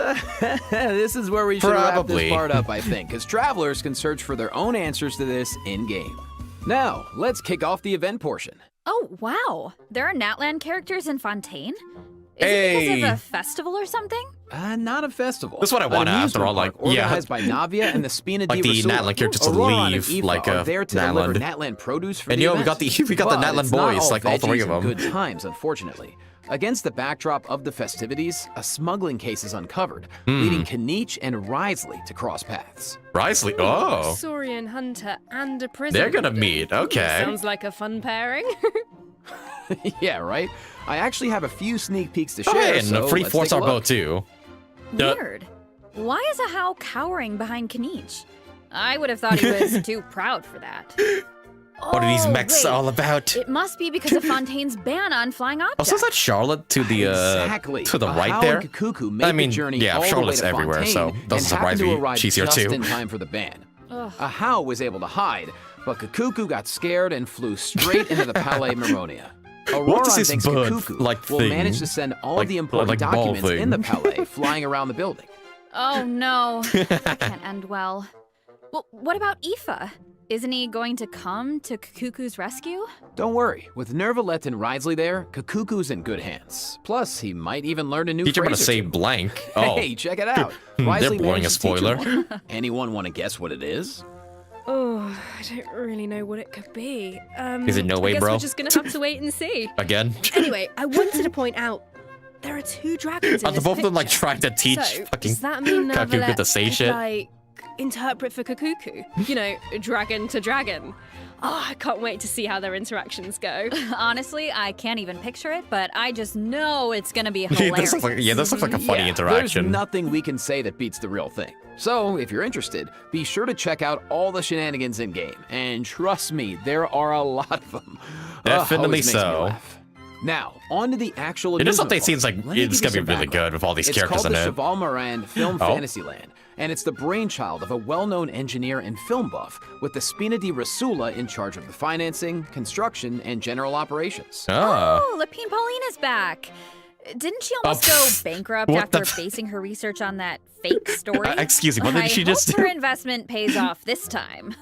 [SPEAKER 3] this is where we should wrap
[SPEAKER 1] Probably.
[SPEAKER 3] this part up, I think, because travelers can search for their own answers to this in-game. Now, let's kick off the event portion.
[SPEAKER 2] Oh, wow. There are Natlan characters in Fontaine? Is it
[SPEAKER 1] Hey.
[SPEAKER 2] because of a festival or something?
[SPEAKER 3] Not a festival.
[SPEAKER 1] That's what I
[SPEAKER 3] An
[SPEAKER 1] want after
[SPEAKER 3] amusement
[SPEAKER 1] all, like,
[SPEAKER 3] park
[SPEAKER 1] yeah.
[SPEAKER 3] organized by Navia and the Spina
[SPEAKER 1] Like
[SPEAKER 3] di
[SPEAKER 1] the
[SPEAKER 3] Rosula.
[SPEAKER 1] Natlan characters to
[SPEAKER 3] Aurora and
[SPEAKER 1] leave,
[SPEAKER 3] Aoife
[SPEAKER 1] like,
[SPEAKER 3] are there to deliver
[SPEAKER 1] Natlan.
[SPEAKER 3] Natlan produce for
[SPEAKER 1] And
[SPEAKER 3] the
[SPEAKER 1] yo, we
[SPEAKER 3] event.
[SPEAKER 1] got the
[SPEAKER 3] But
[SPEAKER 1] Natlan
[SPEAKER 3] it's not
[SPEAKER 1] boys, like all 3
[SPEAKER 3] veggies
[SPEAKER 1] of
[SPEAKER 3] and
[SPEAKER 1] them.
[SPEAKER 3] Good times, unfortunately. Against the backdrop of the festivities, a smuggling case is uncovered,
[SPEAKER 1] Hmm.
[SPEAKER 3] leading Kaniche and Risley to cross paths.
[SPEAKER 1] Risley, oh,
[SPEAKER 4] Saurian hunter and a prisoner.
[SPEAKER 1] they're gonna meet. Okay.
[SPEAKER 4] Sounds like a fun pairing.
[SPEAKER 3] Yeah, right? I actually have a few sneak peeks to
[SPEAKER 1] Oh,
[SPEAKER 3] share,
[SPEAKER 1] hey, and
[SPEAKER 3] so
[SPEAKER 1] a free
[SPEAKER 3] let's take a
[SPEAKER 1] 4-star
[SPEAKER 3] look.
[SPEAKER 1] boat too. Yeah.
[SPEAKER 2] Weird. Why is Ahau cowering behind Kaniche? I would have thought he was too proud for that.
[SPEAKER 1] What are these
[SPEAKER 2] Oh,
[SPEAKER 1] mechs
[SPEAKER 2] wait.
[SPEAKER 1] all about?
[SPEAKER 2] It must be because of Fontaine's ban on flying objects.
[SPEAKER 1] Also, is that Charlotte to the
[SPEAKER 3] Exactly.
[SPEAKER 1] to the
[SPEAKER 3] Ahau
[SPEAKER 1] right there?
[SPEAKER 3] and Kakuku made
[SPEAKER 1] I mean,
[SPEAKER 3] the journey
[SPEAKER 1] yeah,
[SPEAKER 3] all
[SPEAKER 1] Charlotte's
[SPEAKER 3] the way to
[SPEAKER 1] everywhere,
[SPEAKER 3] Fontaine
[SPEAKER 1] so
[SPEAKER 3] and
[SPEAKER 1] doesn't
[SPEAKER 3] happened
[SPEAKER 1] surprise
[SPEAKER 3] to
[SPEAKER 1] me.
[SPEAKER 3] arrive
[SPEAKER 1] She's here
[SPEAKER 3] just
[SPEAKER 1] too.
[SPEAKER 3] in time for the ban.
[SPEAKER 2] Ugh.
[SPEAKER 3] Ahau was able to hide, but Kakuku got scared and flew straight into the Palais Maronia.
[SPEAKER 1] What is
[SPEAKER 3] Auroron
[SPEAKER 1] this
[SPEAKER 3] thinks
[SPEAKER 1] bird,
[SPEAKER 3] Kakuku
[SPEAKER 1] like,
[SPEAKER 3] will
[SPEAKER 1] thing?
[SPEAKER 3] manage to send all
[SPEAKER 1] Like-
[SPEAKER 3] the important
[SPEAKER 1] like ball
[SPEAKER 3] documents in
[SPEAKER 1] thing.
[SPEAKER 3] the Palais flying around the building.
[SPEAKER 2] Oh no, that can't end well. Well, what about Aoife? Isn't he going to come to Kakuku's rescue?
[SPEAKER 3] Don't worry, with Nervalette and Risley there, Kakuku's in good hands. Plus, he might even learn a new
[SPEAKER 1] Teacher
[SPEAKER 3] phrase
[SPEAKER 1] gonna
[SPEAKER 3] or
[SPEAKER 1] say
[SPEAKER 3] two.
[SPEAKER 1] blank. Oh,
[SPEAKER 3] Hey, check it out.
[SPEAKER 1] They're
[SPEAKER 3] Risley
[SPEAKER 1] blowing a
[SPEAKER 3] managed to teach him
[SPEAKER 1] spoiler.
[SPEAKER 3] one. Anyone want to guess what it is?
[SPEAKER 4] Oh, I don't really know what it could be.
[SPEAKER 1] Is it no way,
[SPEAKER 4] I guess
[SPEAKER 1] bro?
[SPEAKER 4] we're just gonna have to wait and see.
[SPEAKER 1] Again?
[SPEAKER 4] Anyway, I wanted to point out there are 2 dragons in
[SPEAKER 1] Are
[SPEAKER 4] this
[SPEAKER 1] both of them like
[SPEAKER 4] picture.
[SPEAKER 1] trying to teach
[SPEAKER 4] So,
[SPEAKER 1] fucking
[SPEAKER 4] does that mean
[SPEAKER 1] Kakuku
[SPEAKER 4] Nervalette
[SPEAKER 1] to say
[SPEAKER 4] could,
[SPEAKER 1] shit?
[SPEAKER 4] like, interpret for Kakuku? You know, dragon to dragon. Oh, I can't wait to see how their interactions go.
[SPEAKER 2] Honestly, I can't even picture it, but I just know it's gonna be
[SPEAKER 1] this
[SPEAKER 2] hilarious.
[SPEAKER 1] looks like, yeah, this looks like a funny
[SPEAKER 3] Yeah,
[SPEAKER 1] interaction.
[SPEAKER 3] There's nothing we can say that beats the real thing. So, if you're interested, be sure to check out all the shenanigans in game. And trust me, there are a lot of them.
[SPEAKER 1] Definitely
[SPEAKER 3] Always makes me
[SPEAKER 1] so.
[SPEAKER 3] laugh. Now, on to the actual
[SPEAKER 1] This
[SPEAKER 3] amusement
[SPEAKER 1] update seems like
[SPEAKER 3] park. Let me
[SPEAKER 1] it's
[SPEAKER 3] give you
[SPEAKER 1] gonna be
[SPEAKER 3] some
[SPEAKER 1] really
[SPEAKER 3] background.
[SPEAKER 1] good with all these
[SPEAKER 3] It's
[SPEAKER 1] characters
[SPEAKER 3] called
[SPEAKER 1] in
[SPEAKER 3] the
[SPEAKER 1] it.
[SPEAKER 3] Cheval Moran Film
[SPEAKER 1] Oh.
[SPEAKER 3] Fantasyland, and it's the brainchild of a well-known engineer and film buff with the Spina di Rasula in charge of the financing, construction, and general operations.
[SPEAKER 1] Ah.
[SPEAKER 2] Oh, Lapine Pauline is back. Didn't she almost
[SPEAKER 1] pff,
[SPEAKER 2] go bankrupt
[SPEAKER 1] what the
[SPEAKER 2] after basing her research on that fake story?
[SPEAKER 1] Excuse me, what did
[SPEAKER 2] I
[SPEAKER 1] she just
[SPEAKER 2] hope her
[SPEAKER 1] do?
[SPEAKER 2] investment pays off this time.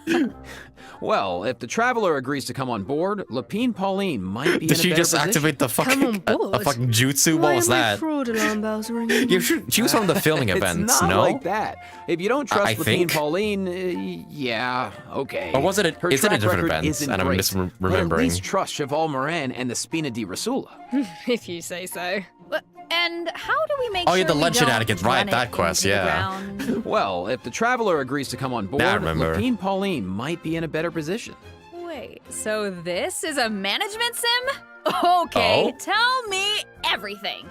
[SPEAKER 3] Well, if the Traveler agrees to come on board, Lapine Pauline might be
[SPEAKER 1] Did
[SPEAKER 3] in a
[SPEAKER 1] she
[SPEAKER 3] better
[SPEAKER 1] just
[SPEAKER 3] position.
[SPEAKER 1] activate the
[SPEAKER 4] Come
[SPEAKER 1] fucking
[SPEAKER 4] on
[SPEAKER 1] a
[SPEAKER 4] board?
[SPEAKER 1] fucking jutsu? What was that?
[SPEAKER 4] fraud alarm bells ringing?
[SPEAKER 1] Yeah, she was from the filming events,
[SPEAKER 3] It's not
[SPEAKER 1] no?
[SPEAKER 3] like that. If you don't trust
[SPEAKER 1] I
[SPEAKER 3] Lapine
[SPEAKER 1] think.
[SPEAKER 3] Pauline, yeah, okay.
[SPEAKER 1] Or was it
[SPEAKER 3] Her
[SPEAKER 1] is it a
[SPEAKER 3] track
[SPEAKER 1] different
[SPEAKER 3] record
[SPEAKER 1] event?
[SPEAKER 3] isn't
[SPEAKER 1] And I'm
[SPEAKER 3] great, but at
[SPEAKER 1] misremembering.
[SPEAKER 3] least trust Cheval Moran and the Spina di Rasula.
[SPEAKER 4] If you say so.
[SPEAKER 2] And how do we make
[SPEAKER 1] Oh,
[SPEAKER 2] sure
[SPEAKER 1] yeah, the
[SPEAKER 2] we
[SPEAKER 1] lunch
[SPEAKER 2] don't
[SPEAKER 1] shenanigans, right,
[SPEAKER 2] run it
[SPEAKER 1] that quest,
[SPEAKER 2] into the
[SPEAKER 1] yeah.
[SPEAKER 2] ground?
[SPEAKER 3] Well, if the Traveler agrees to come on board,
[SPEAKER 1] Now I remember.
[SPEAKER 3] Lapine Pauline might be in a better position.
[SPEAKER 2] Wait, so this is a management sim? Okay,
[SPEAKER 1] Oh.
[SPEAKER 2] tell me everything.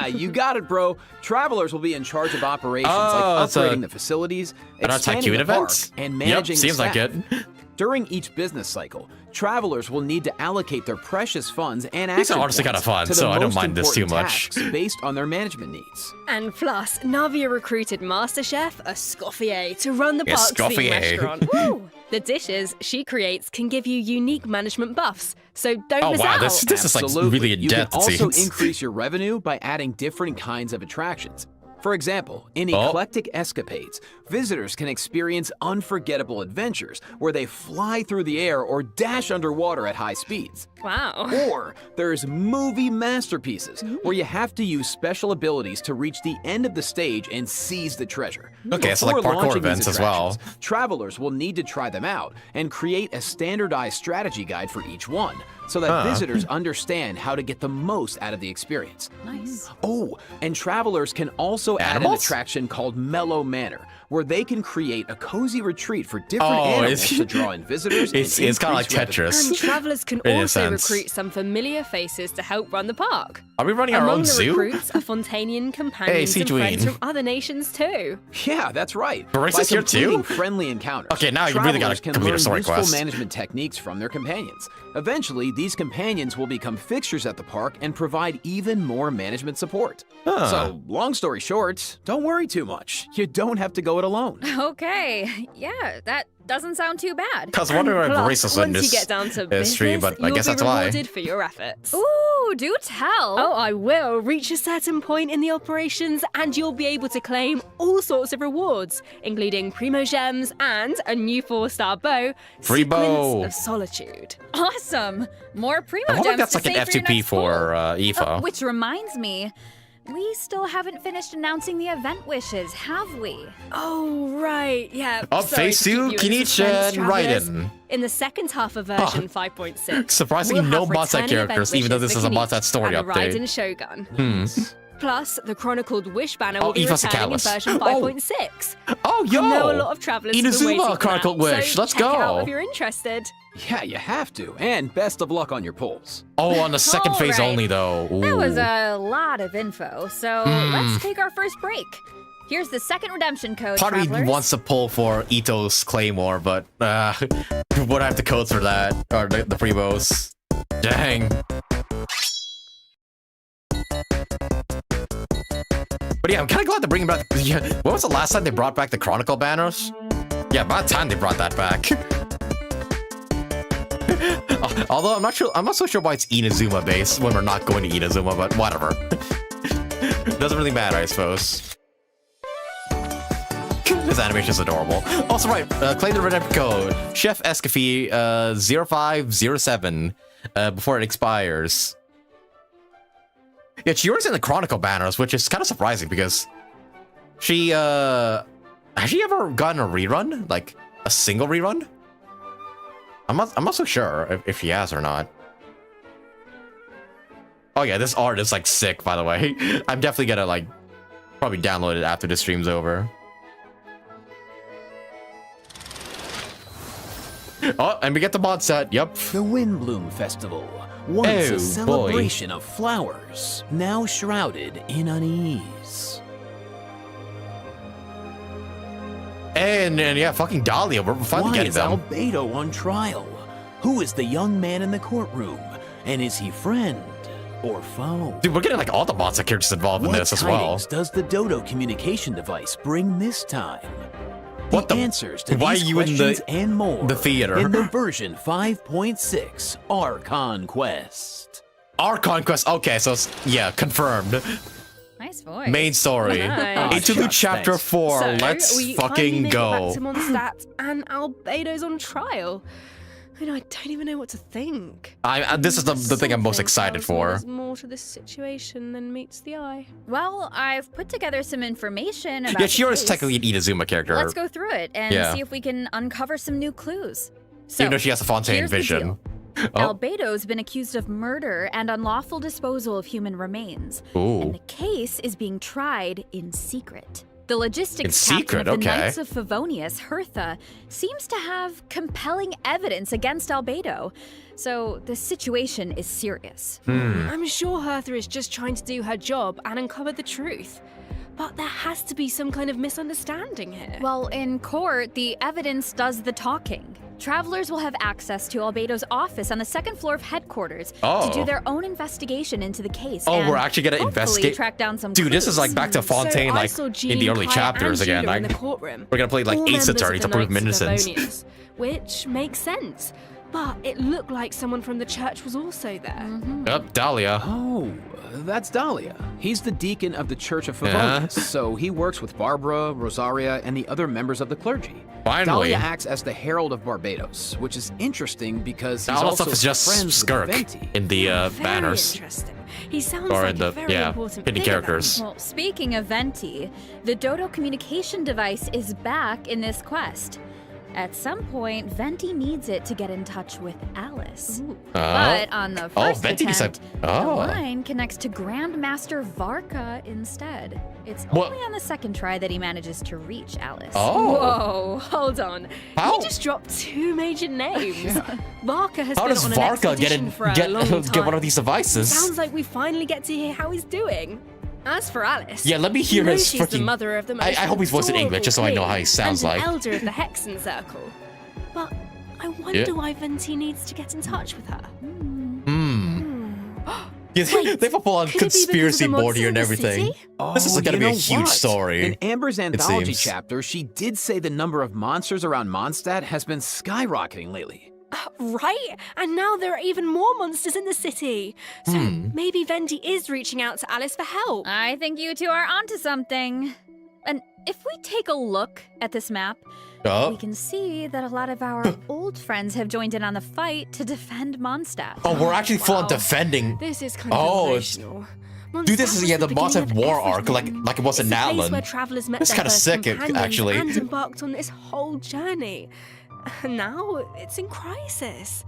[SPEAKER 3] You got it, bro. Travelers will be in charge of operations
[SPEAKER 1] Oh,
[SPEAKER 3] like
[SPEAKER 1] it's a-
[SPEAKER 3] upgrading the facilities,
[SPEAKER 1] An
[SPEAKER 3] expanding
[SPEAKER 1] Tycoon
[SPEAKER 3] the park,
[SPEAKER 1] event?
[SPEAKER 3] and managing
[SPEAKER 1] Yep, seems
[SPEAKER 3] the
[SPEAKER 1] like
[SPEAKER 3] staff.
[SPEAKER 1] it.
[SPEAKER 3] During each business cycle, travelers will need to allocate their precious funds and
[SPEAKER 1] These
[SPEAKER 3] action
[SPEAKER 1] are honestly
[SPEAKER 3] points
[SPEAKER 1] kinda fun,
[SPEAKER 3] to the
[SPEAKER 1] so I don't
[SPEAKER 3] most
[SPEAKER 1] mind this too
[SPEAKER 3] important
[SPEAKER 1] much.
[SPEAKER 3] tasks based on their management needs.
[SPEAKER 4] And plus, Navia recruited Master Chef Escoffier to run the park's theme
[SPEAKER 1] Escoffier.
[SPEAKER 4] restaurant. Woo! The dishes she creates can give you unique management buffs, so don't
[SPEAKER 1] Oh
[SPEAKER 4] miss
[SPEAKER 1] wow,
[SPEAKER 4] out.
[SPEAKER 1] this is like
[SPEAKER 3] Absolutely.
[SPEAKER 1] really in
[SPEAKER 3] You can
[SPEAKER 1] depth. It
[SPEAKER 3] also
[SPEAKER 1] seems.
[SPEAKER 3] increase your revenue by adding different kinds of attractions. For example, in
[SPEAKER 1] Oh.
[SPEAKER 3] Eclectic Escapades, visitors can experience unforgettable adventures where they fly through the air or dash underwater at high speeds.
[SPEAKER 4] Wow.
[SPEAKER 3] Or there's movie masterpieces where you have to use special abilities to reach the end of the stage and seize the treasure.
[SPEAKER 1] Okay, so like
[SPEAKER 3] Before
[SPEAKER 1] parkour
[SPEAKER 3] launching these
[SPEAKER 1] events as well.
[SPEAKER 3] attractions, travelers will need to try them out and create a standardized strategy guide for each one so that visitors understand how to get the most out of the experience.
[SPEAKER 2] Nice.
[SPEAKER 3] Oh, and travelers can also add an
[SPEAKER 1] Animals?
[SPEAKER 3] attraction called Mellow Manor, where they can create a cozy retreat for different
[SPEAKER 1] Oh,
[SPEAKER 3] animals
[SPEAKER 1] it's-
[SPEAKER 3] to draw in visitors.
[SPEAKER 1] It's
[SPEAKER 3] and
[SPEAKER 1] kind of like
[SPEAKER 3] increase revenue.
[SPEAKER 1] Tetris.
[SPEAKER 4] And travelers can
[SPEAKER 1] In a
[SPEAKER 4] also
[SPEAKER 1] sense.
[SPEAKER 4] recruit some familiar faces to help run the park.
[SPEAKER 1] Are we running our
[SPEAKER 4] Among
[SPEAKER 1] own
[SPEAKER 4] the
[SPEAKER 1] zoo?
[SPEAKER 4] recruits are Fontanian companions and
[SPEAKER 1] Sejuine.
[SPEAKER 4] friends from other nations too.
[SPEAKER 3] Yeah, that's right.
[SPEAKER 1] Barissa's
[SPEAKER 3] By
[SPEAKER 1] here too?
[SPEAKER 3] completing friendly encounters.
[SPEAKER 1] Okay, now you really gotta
[SPEAKER 3] travelers can
[SPEAKER 1] complete a
[SPEAKER 3] learn
[SPEAKER 1] story
[SPEAKER 3] useful
[SPEAKER 1] quest.
[SPEAKER 3] management techniques from their companions. Eventually, these companions will become fixtures at the park and provide even more management support.
[SPEAKER 1] Huh.
[SPEAKER 3] So, long story short, don't worry too much. You don't have to go it alone.
[SPEAKER 2] Okay, yeah, that doesn't sound too bad.
[SPEAKER 1] I was wondering where
[SPEAKER 4] Plus,
[SPEAKER 1] Barissa's in
[SPEAKER 4] once
[SPEAKER 1] this
[SPEAKER 4] you get down to
[SPEAKER 1] history,
[SPEAKER 4] business,
[SPEAKER 1] but I
[SPEAKER 4] you'll
[SPEAKER 1] guess
[SPEAKER 4] be
[SPEAKER 1] that's why.
[SPEAKER 4] rewarded for your efforts.
[SPEAKER 2] Ooh, do tell.
[SPEAKER 4] Oh, I will. Reach a certain point in the operations and you'll be able to claim all sorts of rewards, including Primo Gems and a new 4-star bow,
[SPEAKER 1] Free bow.
[SPEAKER 4] Sequence of Solitude.
[SPEAKER 2] Awesome. More Primo
[SPEAKER 1] I wonder if
[SPEAKER 2] gems
[SPEAKER 1] that's
[SPEAKER 2] to
[SPEAKER 1] like an
[SPEAKER 2] save for your
[SPEAKER 1] F2P
[SPEAKER 2] next
[SPEAKER 1] for
[SPEAKER 2] pull.
[SPEAKER 1] Aoife.
[SPEAKER 2] Which reminds me, we still haven't finished announcing the event wishes, have we?
[SPEAKER 4] Oh, right. Yeah.
[SPEAKER 1] Up
[SPEAKER 4] sorry
[SPEAKER 1] face
[SPEAKER 4] to keep
[SPEAKER 1] you,
[SPEAKER 4] you in
[SPEAKER 1] Kenichi,
[SPEAKER 4] suspense,
[SPEAKER 1] and
[SPEAKER 4] travelers.
[SPEAKER 1] Raiden.
[SPEAKER 4] In the second half of version 5.6,
[SPEAKER 1] Surprisingly,
[SPEAKER 4] we'll
[SPEAKER 1] no
[SPEAKER 4] have
[SPEAKER 1] Mondstadt
[SPEAKER 4] returning
[SPEAKER 1] characters,
[SPEAKER 4] event
[SPEAKER 1] even though
[SPEAKER 4] wishes
[SPEAKER 1] this
[SPEAKER 4] for
[SPEAKER 1] is a
[SPEAKER 4] Kenichi
[SPEAKER 1] Mondstadt story
[SPEAKER 4] and the
[SPEAKER 1] update.
[SPEAKER 4] Raiden Shogun.
[SPEAKER 1] Hmm.
[SPEAKER 4] Plus, the chronicled Wish banner
[SPEAKER 1] Oh,
[SPEAKER 4] will be
[SPEAKER 1] Aoife's a
[SPEAKER 4] returning in
[SPEAKER 1] catalyst.
[SPEAKER 4] version
[SPEAKER 1] Oh.
[SPEAKER 4] 5.6.
[SPEAKER 1] Oh, yo!
[SPEAKER 4] I know a lot of travelers have been
[SPEAKER 1] Inazuma
[SPEAKER 4] waiting for
[SPEAKER 1] Chronicled
[SPEAKER 4] that,
[SPEAKER 1] Wish.
[SPEAKER 4] so
[SPEAKER 1] Let's
[SPEAKER 4] check it out
[SPEAKER 1] go.
[SPEAKER 4] if you're interested.
[SPEAKER 3] Yeah, you have to. And best of luck on your pulls.
[SPEAKER 1] Oh, on the second phase
[SPEAKER 2] Alright.
[SPEAKER 1] only, though.
[SPEAKER 2] That was
[SPEAKER 1] Ooh.
[SPEAKER 2] a lot of info, so let's take our first break. Here's the second redemption code,
[SPEAKER 1] Part of me
[SPEAKER 2] travelers.
[SPEAKER 1] wants to pull for Ito's Claymore, but would I have the codes for that? Or the Primos? Dang. But yeah, I'm kind of glad to bring back. Yeah, when was the last time they brought back the Chronicle banners? Yeah, about time they brought that back. Although I'm not so sure why it's Inazuma based when we're not going to Inazuma, but whatever. Doesn't really matter, I suppose. This animation is adorable. Also, right, claim the redemption code Chef Escafie 0507 before it expires. Yeah, Chiyori's in the Chronicle banners, which is kind of surprising because she has she ever gotten a rerun, like a single rerun? I'm not so sure if she has or not. Oh yeah, this art is like sick, by the way. I'm definitely gonna like probably download it after the stream's over. Oh, and we get the Mondstadt. Yep.
[SPEAKER 3] The Windbloom Festival, once
[SPEAKER 1] Oh,
[SPEAKER 3] a celebration of flowers, now shrouded in unease.
[SPEAKER 1] And yeah, fucking Dahlia. We're finally
[SPEAKER 3] Why
[SPEAKER 1] getting
[SPEAKER 3] is
[SPEAKER 1] them.
[SPEAKER 3] Albedo on trial? Who is the young man in the courtroom? And is he friend or foe?
[SPEAKER 1] Dude, we're getting like all the Mondstadt characters involved in
[SPEAKER 3] What
[SPEAKER 1] this as well.
[SPEAKER 3] tidings does the Dodo communication device bring this time?
[SPEAKER 1] What the-
[SPEAKER 3] answers to
[SPEAKER 1] why
[SPEAKER 3] these
[SPEAKER 1] are you in the-
[SPEAKER 3] questions and more
[SPEAKER 1] the theater?
[SPEAKER 3] in the version 5.6 Our Conquest.
[SPEAKER 1] Our conquest. Okay, so yeah, confirmed.
[SPEAKER 2] Nice voice.
[SPEAKER 1] Main story.
[SPEAKER 4] Nice.
[SPEAKER 1] Interlude
[SPEAKER 3] Shucks,
[SPEAKER 1] chapter
[SPEAKER 3] thanks.
[SPEAKER 1] 4.
[SPEAKER 4] So,
[SPEAKER 1] Let's
[SPEAKER 4] we
[SPEAKER 1] fucking
[SPEAKER 4] finally make it
[SPEAKER 1] go.
[SPEAKER 4] back to Mondstadt, and Albedo's on trial. I don't even know what to think.
[SPEAKER 1] This is the thing I'm most
[SPEAKER 4] Something
[SPEAKER 1] excited
[SPEAKER 4] tells me
[SPEAKER 1] for.
[SPEAKER 4] There's more to this situation than meets the eye.
[SPEAKER 2] Well, I've put together some information about
[SPEAKER 1] Yeah,
[SPEAKER 2] the
[SPEAKER 1] Chiyori's
[SPEAKER 2] case.
[SPEAKER 1] technically an Inazuma character.
[SPEAKER 2] Let's go through it and
[SPEAKER 1] Yeah.
[SPEAKER 2] see if we can uncover some new clues. So,
[SPEAKER 1] Even though she has a Fontaine
[SPEAKER 2] here's the
[SPEAKER 1] vision.
[SPEAKER 2] deal.
[SPEAKER 1] Oh.
[SPEAKER 2] Albedo's been accused of murder and unlawful disposal of human remains.
[SPEAKER 1] Ooh.
[SPEAKER 2] And the case is being tried in secret. The logistics
[SPEAKER 1] In secret,
[SPEAKER 2] captain of the
[SPEAKER 1] okay.
[SPEAKER 2] Knights of Favonius, Hertha, seems to have compelling evidence against Albedo. So the situation is serious.
[SPEAKER 4] I'm sure Hertha is just trying to do her job and uncover the truth. But there has to be some kind of misunderstanding here.
[SPEAKER 2] Well, in court, the evidence does the talking. Travelers will have access to Albedo's office on the second floor of headquarters to
[SPEAKER 1] Oh.
[SPEAKER 2] do their own investigation into the case.
[SPEAKER 1] Oh,
[SPEAKER 2] and
[SPEAKER 1] we're actually gonna
[SPEAKER 2] hopefully
[SPEAKER 1] investigate-
[SPEAKER 2] track down some
[SPEAKER 1] Dude, this is
[SPEAKER 2] clues.
[SPEAKER 1] like back to Fontaine,
[SPEAKER 4] So I
[SPEAKER 1] like
[SPEAKER 4] saw
[SPEAKER 1] in
[SPEAKER 4] Jean,
[SPEAKER 1] the early
[SPEAKER 4] Kai,
[SPEAKER 1] chapters
[SPEAKER 4] and
[SPEAKER 1] again.
[SPEAKER 4] Judah in
[SPEAKER 1] Like,
[SPEAKER 4] the courtroom.
[SPEAKER 1] we're gonna play like
[SPEAKER 4] All
[SPEAKER 1] Ace
[SPEAKER 4] members of
[SPEAKER 1] Attorney
[SPEAKER 4] the
[SPEAKER 1] to prove him
[SPEAKER 4] Knights of
[SPEAKER 1] innocent.
[SPEAKER 4] Favonius, which makes sense. But it looked like someone from the church was also there.
[SPEAKER 1] Yep, Dahlia.
[SPEAKER 3] Oh, that's Dahlia. He's the deacon of the Church of
[SPEAKER 1] Yeah.
[SPEAKER 3] Favonius, so he works with Barbara, Rosaria, and the other members of the clergy.
[SPEAKER 1] Finally.
[SPEAKER 3] Dahlia acts as the Herald of Barbados, which is interesting because he's
[SPEAKER 1] All that
[SPEAKER 3] also
[SPEAKER 1] stuff is just
[SPEAKER 3] friends
[SPEAKER 1] Skirk
[SPEAKER 3] with Venti.
[SPEAKER 1] in the
[SPEAKER 4] Very
[SPEAKER 1] banners.
[SPEAKER 4] interesting. He sounds
[SPEAKER 1] Or
[SPEAKER 4] like
[SPEAKER 1] in the,
[SPEAKER 4] a very
[SPEAKER 1] yeah,
[SPEAKER 4] important
[SPEAKER 1] hidden
[SPEAKER 4] figure
[SPEAKER 1] characters.
[SPEAKER 2] Well, speaking of Venti, the Dodo communication device is back in this quest. At some point, Venti needs it to get in touch with Alice. But on the first
[SPEAKER 1] Venti
[SPEAKER 2] attempt,
[SPEAKER 1] said- oh.
[SPEAKER 2] the line connects to Grandmaster VARKA instead. It's
[SPEAKER 1] What?
[SPEAKER 2] only on the second try that he manages to reach Alice.
[SPEAKER 1] Oh.
[SPEAKER 4] Whoa, hold on.
[SPEAKER 1] How?
[SPEAKER 4] You just dropped two major names. VARKA has
[SPEAKER 1] How
[SPEAKER 4] been
[SPEAKER 1] does
[SPEAKER 4] on an
[SPEAKER 1] VARKA
[SPEAKER 4] expedition for a long time.
[SPEAKER 1] get one of these devices?
[SPEAKER 4] Sounds like we finally get to hear how he's doing. As for Alice,
[SPEAKER 1] Yeah, let me hear
[SPEAKER 4] you know
[SPEAKER 1] his
[SPEAKER 4] she's the
[SPEAKER 1] freaking-
[SPEAKER 4] mother of the
[SPEAKER 1] I
[SPEAKER 4] most
[SPEAKER 1] hope he's voiced in
[SPEAKER 4] adorable
[SPEAKER 1] English, just so I know how he
[SPEAKER 4] queen
[SPEAKER 1] sounds
[SPEAKER 4] and
[SPEAKER 1] like.
[SPEAKER 4] an elder of the Hexen Circle. But I wonder
[SPEAKER 1] Yeah.
[SPEAKER 4] why Venti needs to get in touch with her.
[SPEAKER 1] Yeah, they have a full-on
[SPEAKER 4] Could it be because of
[SPEAKER 1] conspiracy
[SPEAKER 4] the
[SPEAKER 1] board here and
[SPEAKER 4] monsters in the
[SPEAKER 1] everything.
[SPEAKER 4] city?
[SPEAKER 1] This is
[SPEAKER 3] Oh,
[SPEAKER 1] gonna
[SPEAKER 3] you
[SPEAKER 1] be a
[SPEAKER 3] know
[SPEAKER 1] huge
[SPEAKER 3] what?
[SPEAKER 1] story.
[SPEAKER 3] In Amber's anthology
[SPEAKER 1] seems.
[SPEAKER 3] chapter, she did say the number of monsters around Mondstadt has been skyrocketing lately.
[SPEAKER 4] Right? And now there are even more monsters in the city. So maybe Venti is reaching out to Alice for help.
[SPEAKER 2] I think you two are onto something. And if we take a look at this map, we
[SPEAKER 1] Oh,
[SPEAKER 2] can see that a lot of our old friends have joined in on the fight to defend Mondstadt.
[SPEAKER 1] oh, we're actually full-on
[SPEAKER 4] Wow.
[SPEAKER 1] defending.
[SPEAKER 4] This is kind of
[SPEAKER 1] Oh, it's-
[SPEAKER 4] emotional.
[SPEAKER 1] Dude, this is
[SPEAKER 4] Mondstadt
[SPEAKER 1] yeah
[SPEAKER 4] was
[SPEAKER 1] the
[SPEAKER 4] beginning
[SPEAKER 1] Mondstadt
[SPEAKER 4] of
[SPEAKER 1] war arc,
[SPEAKER 4] everything.
[SPEAKER 1] like it was in
[SPEAKER 4] It's the place where
[SPEAKER 1] Natlan.
[SPEAKER 4] travelers met
[SPEAKER 1] It's
[SPEAKER 4] their
[SPEAKER 1] kinda
[SPEAKER 4] first
[SPEAKER 1] sick,
[SPEAKER 4] companions
[SPEAKER 1] actually.
[SPEAKER 4] and embarked on this whole journey. And now it's in crisis.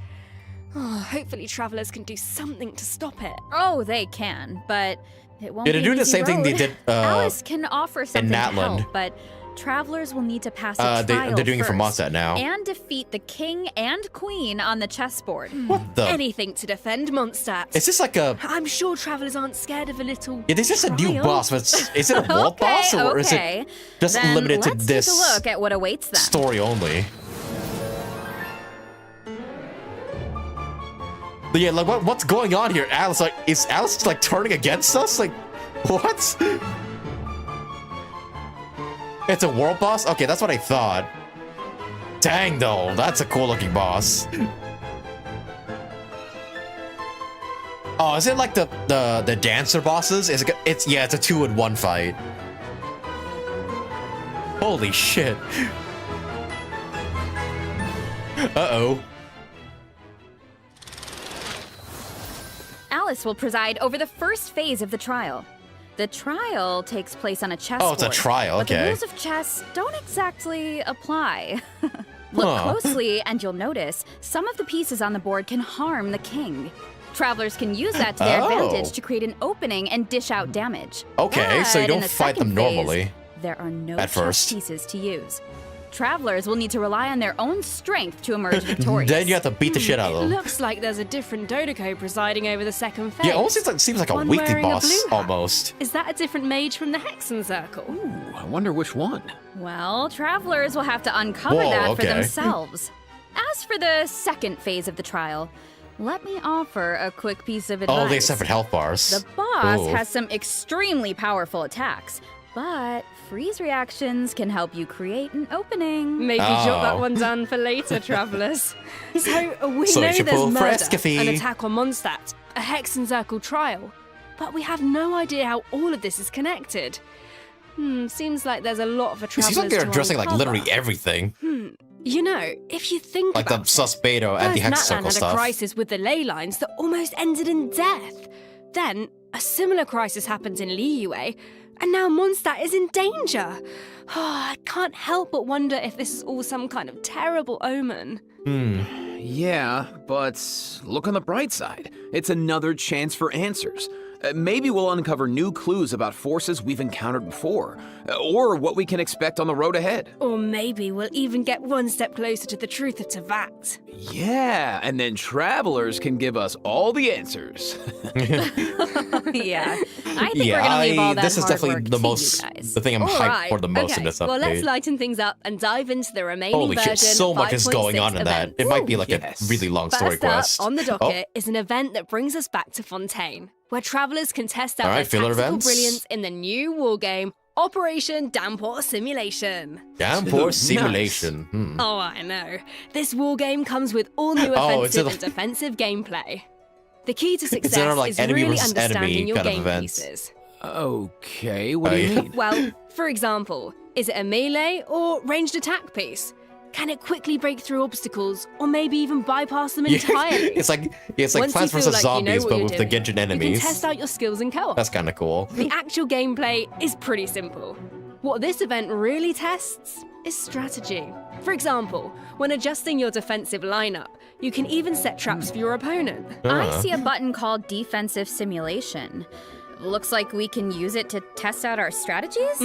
[SPEAKER 4] Oh, hopefully travelers can do something to stop it.
[SPEAKER 2] Oh, they can, but it won't
[SPEAKER 1] Yeah,
[SPEAKER 2] be
[SPEAKER 1] they're doing
[SPEAKER 2] an
[SPEAKER 1] the
[SPEAKER 2] easy
[SPEAKER 1] same thing they
[SPEAKER 2] road.
[SPEAKER 1] did,
[SPEAKER 2] Alice can offer something to
[SPEAKER 1] Natlan.
[SPEAKER 2] help, but travelers will need to pass a
[SPEAKER 1] They're
[SPEAKER 2] trial
[SPEAKER 1] doing it for
[SPEAKER 2] first
[SPEAKER 1] Mondstadt now.
[SPEAKER 2] and defeat the king and queen on the chessboard.
[SPEAKER 1] What the?
[SPEAKER 4] Anything to defend Mondstadt.
[SPEAKER 1] Is this like a?
[SPEAKER 4] I'm sure travelers aren't scared of a little.
[SPEAKER 1] Yeah, this is a new
[SPEAKER 4] trial.
[SPEAKER 1] boss, but is it a world boss or is it just
[SPEAKER 2] Then
[SPEAKER 1] limited to
[SPEAKER 2] let's
[SPEAKER 1] this
[SPEAKER 2] take a look at what awaits them.
[SPEAKER 1] story only? But yeah, like what's going on here? Alice, like, is Alice like turning against us? Like, what? It's a world boss? Okay, that's what I thought. Dang, though, that's a cool looking boss. Oh, is it like the dancer bosses? It's a 2-in-1 fight. Holy shit. Uh-oh.
[SPEAKER 2] Alice will preside over the first phase of the trial. The trial takes place on a chessboard.
[SPEAKER 1] Oh, it's a trial,
[SPEAKER 2] but
[SPEAKER 1] okay.
[SPEAKER 2] the rules of chess don't exactly apply. Look closely and you'll notice some of the pieces on the board can harm the king. Travelers can use that to their advantage to create an opening and dish out damage.
[SPEAKER 1] Okay, so you
[SPEAKER 2] But in
[SPEAKER 1] don't
[SPEAKER 2] the
[SPEAKER 1] fight them
[SPEAKER 2] second phase,
[SPEAKER 1] normally.
[SPEAKER 2] There are no
[SPEAKER 1] at
[SPEAKER 2] chess
[SPEAKER 1] first.
[SPEAKER 2] pieces to use. Travelers will need to rely on their own strength to emerge victorious.
[SPEAKER 1] Then you have to beat the shit out of
[SPEAKER 4] It
[SPEAKER 1] them.
[SPEAKER 4] looks like there's a different Dodoco presiding over the second phase.
[SPEAKER 1] Yeah, it almost seems like a
[SPEAKER 4] One
[SPEAKER 1] weekly
[SPEAKER 4] wearing a
[SPEAKER 1] boss,
[SPEAKER 4] blue hat.
[SPEAKER 1] almost.
[SPEAKER 4] Is that a different mage from the Hexen Circle?
[SPEAKER 3] Ooh, I wonder which one.
[SPEAKER 2] Well, travelers will have to uncover
[SPEAKER 1] Whoa,
[SPEAKER 2] that for
[SPEAKER 1] okay.
[SPEAKER 2] themselves. As for the second phase of the trial, let me offer a quick piece of advice.
[SPEAKER 1] Oh, they separate health bars.
[SPEAKER 2] The boss
[SPEAKER 1] Ooh.
[SPEAKER 2] has some extremely powerful attacks, but freeze reactions can help you create an opening.
[SPEAKER 4] Maybe jot that
[SPEAKER 1] Oh.
[SPEAKER 4] one down for later, travellers. So we
[SPEAKER 1] So you
[SPEAKER 4] know
[SPEAKER 1] should
[SPEAKER 4] there's
[SPEAKER 1] pull
[SPEAKER 4] murder,
[SPEAKER 1] Frescafee.
[SPEAKER 4] an attack on Mondstadt, a Hexen Circle trial, but we have no idea how all of this is connected. Seems like there's a lot of a
[SPEAKER 1] It
[SPEAKER 4] travellers
[SPEAKER 1] seems like they're
[SPEAKER 4] to
[SPEAKER 1] addressing like
[SPEAKER 4] uncover.
[SPEAKER 1] literally everything.
[SPEAKER 4] You know, if you think
[SPEAKER 1] Like the
[SPEAKER 4] about
[SPEAKER 1] Suspedo
[SPEAKER 4] it,
[SPEAKER 1] and the
[SPEAKER 4] first
[SPEAKER 1] Hex
[SPEAKER 4] Natlan
[SPEAKER 1] Circle
[SPEAKER 4] had a
[SPEAKER 1] stuff.
[SPEAKER 4] crisis with the ley lines that almost ended in death. Then a similar crisis happens in Liyue, and now Mondstadt is in danger. I can't help but wonder if this is all some kind of terrible omen.
[SPEAKER 3] Yeah, but look on the bright side. It's another chance for answers. Maybe we'll uncover new clues about forces we've encountered before, or what we can expect on the road ahead.
[SPEAKER 4] Or maybe we'll even get one step closer to the truth of Tevat.
[SPEAKER 3] Yeah, and then travelers can give us all the answers.
[SPEAKER 2] Yeah, I think we're gonna leave all that
[SPEAKER 1] this is
[SPEAKER 2] hard
[SPEAKER 1] definitely
[SPEAKER 2] work
[SPEAKER 1] the
[SPEAKER 2] to you
[SPEAKER 1] most,
[SPEAKER 2] guys.
[SPEAKER 1] the thing I'm hyped for the most
[SPEAKER 4] okay.
[SPEAKER 1] in this
[SPEAKER 4] Well, let's
[SPEAKER 1] update.
[SPEAKER 4] lighten things up and dive into the remaining
[SPEAKER 1] Holy
[SPEAKER 4] version.
[SPEAKER 1] shit, so much is going
[SPEAKER 4] 5.6
[SPEAKER 1] on in that.
[SPEAKER 4] event.
[SPEAKER 1] It might be like
[SPEAKER 3] yes.
[SPEAKER 1] a really long story
[SPEAKER 4] First
[SPEAKER 1] quest.
[SPEAKER 4] up on the
[SPEAKER 1] Oh,
[SPEAKER 4] docket is an event that brings us back to Fontaine, where travelers can test out
[SPEAKER 1] Alright,
[SPEAKER 4] their
[SPEAKER 1] filler
[SPEAKER 4] tactical
[SPEAKER 1] events.
[SPEAKER 4] brilliance in the new wargame, Operation Downpour Simulation.
[SPEAKER 1] Downpour
[SPEAKER 3] Nice.
[SPEAKER 1] simulation.
[SPEAKER 4] Oh, I know. This wargame comes with all new
[SPEAKER 1] Oh, it's
[SPEAKER 4] offensive
[SPEAKER 1] a-
[SPEAKER 4] and defensive gameplay. The key to
[SPEAKER 1] another,
[SPEAKER 4] success
[SPEAKER 1] like,
[SPEAKER 4] is
[SPEAKER 1] enemy
[SPEAKER 4] really
[SPEAKER 1] versus enemy
[SPEAKER 4] understanding your
[SPEAKER 1] kind of
[SPEAKER 4] game
[SPEAKER 1] event.
[SPEAKER 4] pieces.
[SPEAKER 3] Okay, what do you
[SPEAKER 1] yeah.
[SPEAKER 3] mean?
[SPEAKER 4] Well, for example, is it a melee or ranged attack piece? Can it quickly break through obstacles, or maybe even bypass them entirely?
[SPEAKER 1] it's like
[SPEAKER 4] Once you
[SPEAKER 1] Plants
[SPEAKER 4] feel
[SPEAKER 1] vs
[SPEAKER 4] like you know
[SPEAKER 1] Zombies,
[SPEAKER 4] what
[SPEAKER 1] but
[SPEAKER 4] you're
[SPEAKER 1] with the
[SPEAKER 4] doing,
[SPEAKER 1] Genshin
[SPEAKER 4] You can
[SPEAKER 1] enemies.
[SPEAKER 4] test out your skills in co-op.
[SPEAKER 1] That's kind of cool.
[SPEAKER 4] The actual gameplay is pretty simple. What this event really tests is strategy. For example, when adjusting your defensive lineup, you can even set traps for your opponent.
[SPEAKER 2] I see a button called Defensive Simulation. Looks like we can use it to test out our strategies?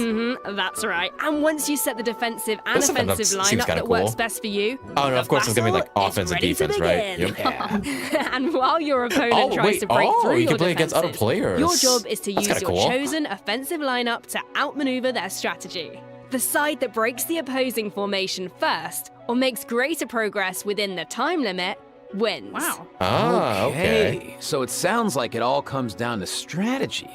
[SPEAKER 4] That's right. And once you set the defensive and
[SPEAKER 1] This event
[SPEAKER 4] offensive
[SPEAKER 1] seems
[SPEAKER 4] lineup
[SPEAKER 1] kinda
[SPEAKER 4] that works
[SPEAKER 1] cool.
[SPEAKER 4] best for you,
[SPEAKER 1] Oh, no,
[SPEAKER 4] the
[SPEAKER 1] of course it's gonna be like
[SPEAKER 4] battle is
[SPEAKER 1] offense and
[SPEAKER 4] ready to
[SPEAKER 1] defense, right?
[SPEAKER 4] begin.
[SPEAKER 1] Yep.
[SPEAKER 4] And while your opponent tries to break through
[SPEAKER 1] you
[SPEAKER 4] your
[SPEAKER 1] can play against other
[SPEAKER 4] defenses,
[SPEAKER 1] players.
[SPEAKER 4] your job is to
[SPEAKER 1] That's
[SPEAKER 4] use
[SPEAKER 1] kinda
[SPEAKER 4] your
[SPEAKER 1] cool.
[SPEAKER 4] chosen offensive lineup to outmaneuver their strategy. The side that breaks the opposing formation first, or makes greater progress within the time limit, wins.
[SPEAKER 2] Wow.
[SPEAKER 1] Ah, okay.
[SPEAKER 3] So it sounds like it all comes down to strategy.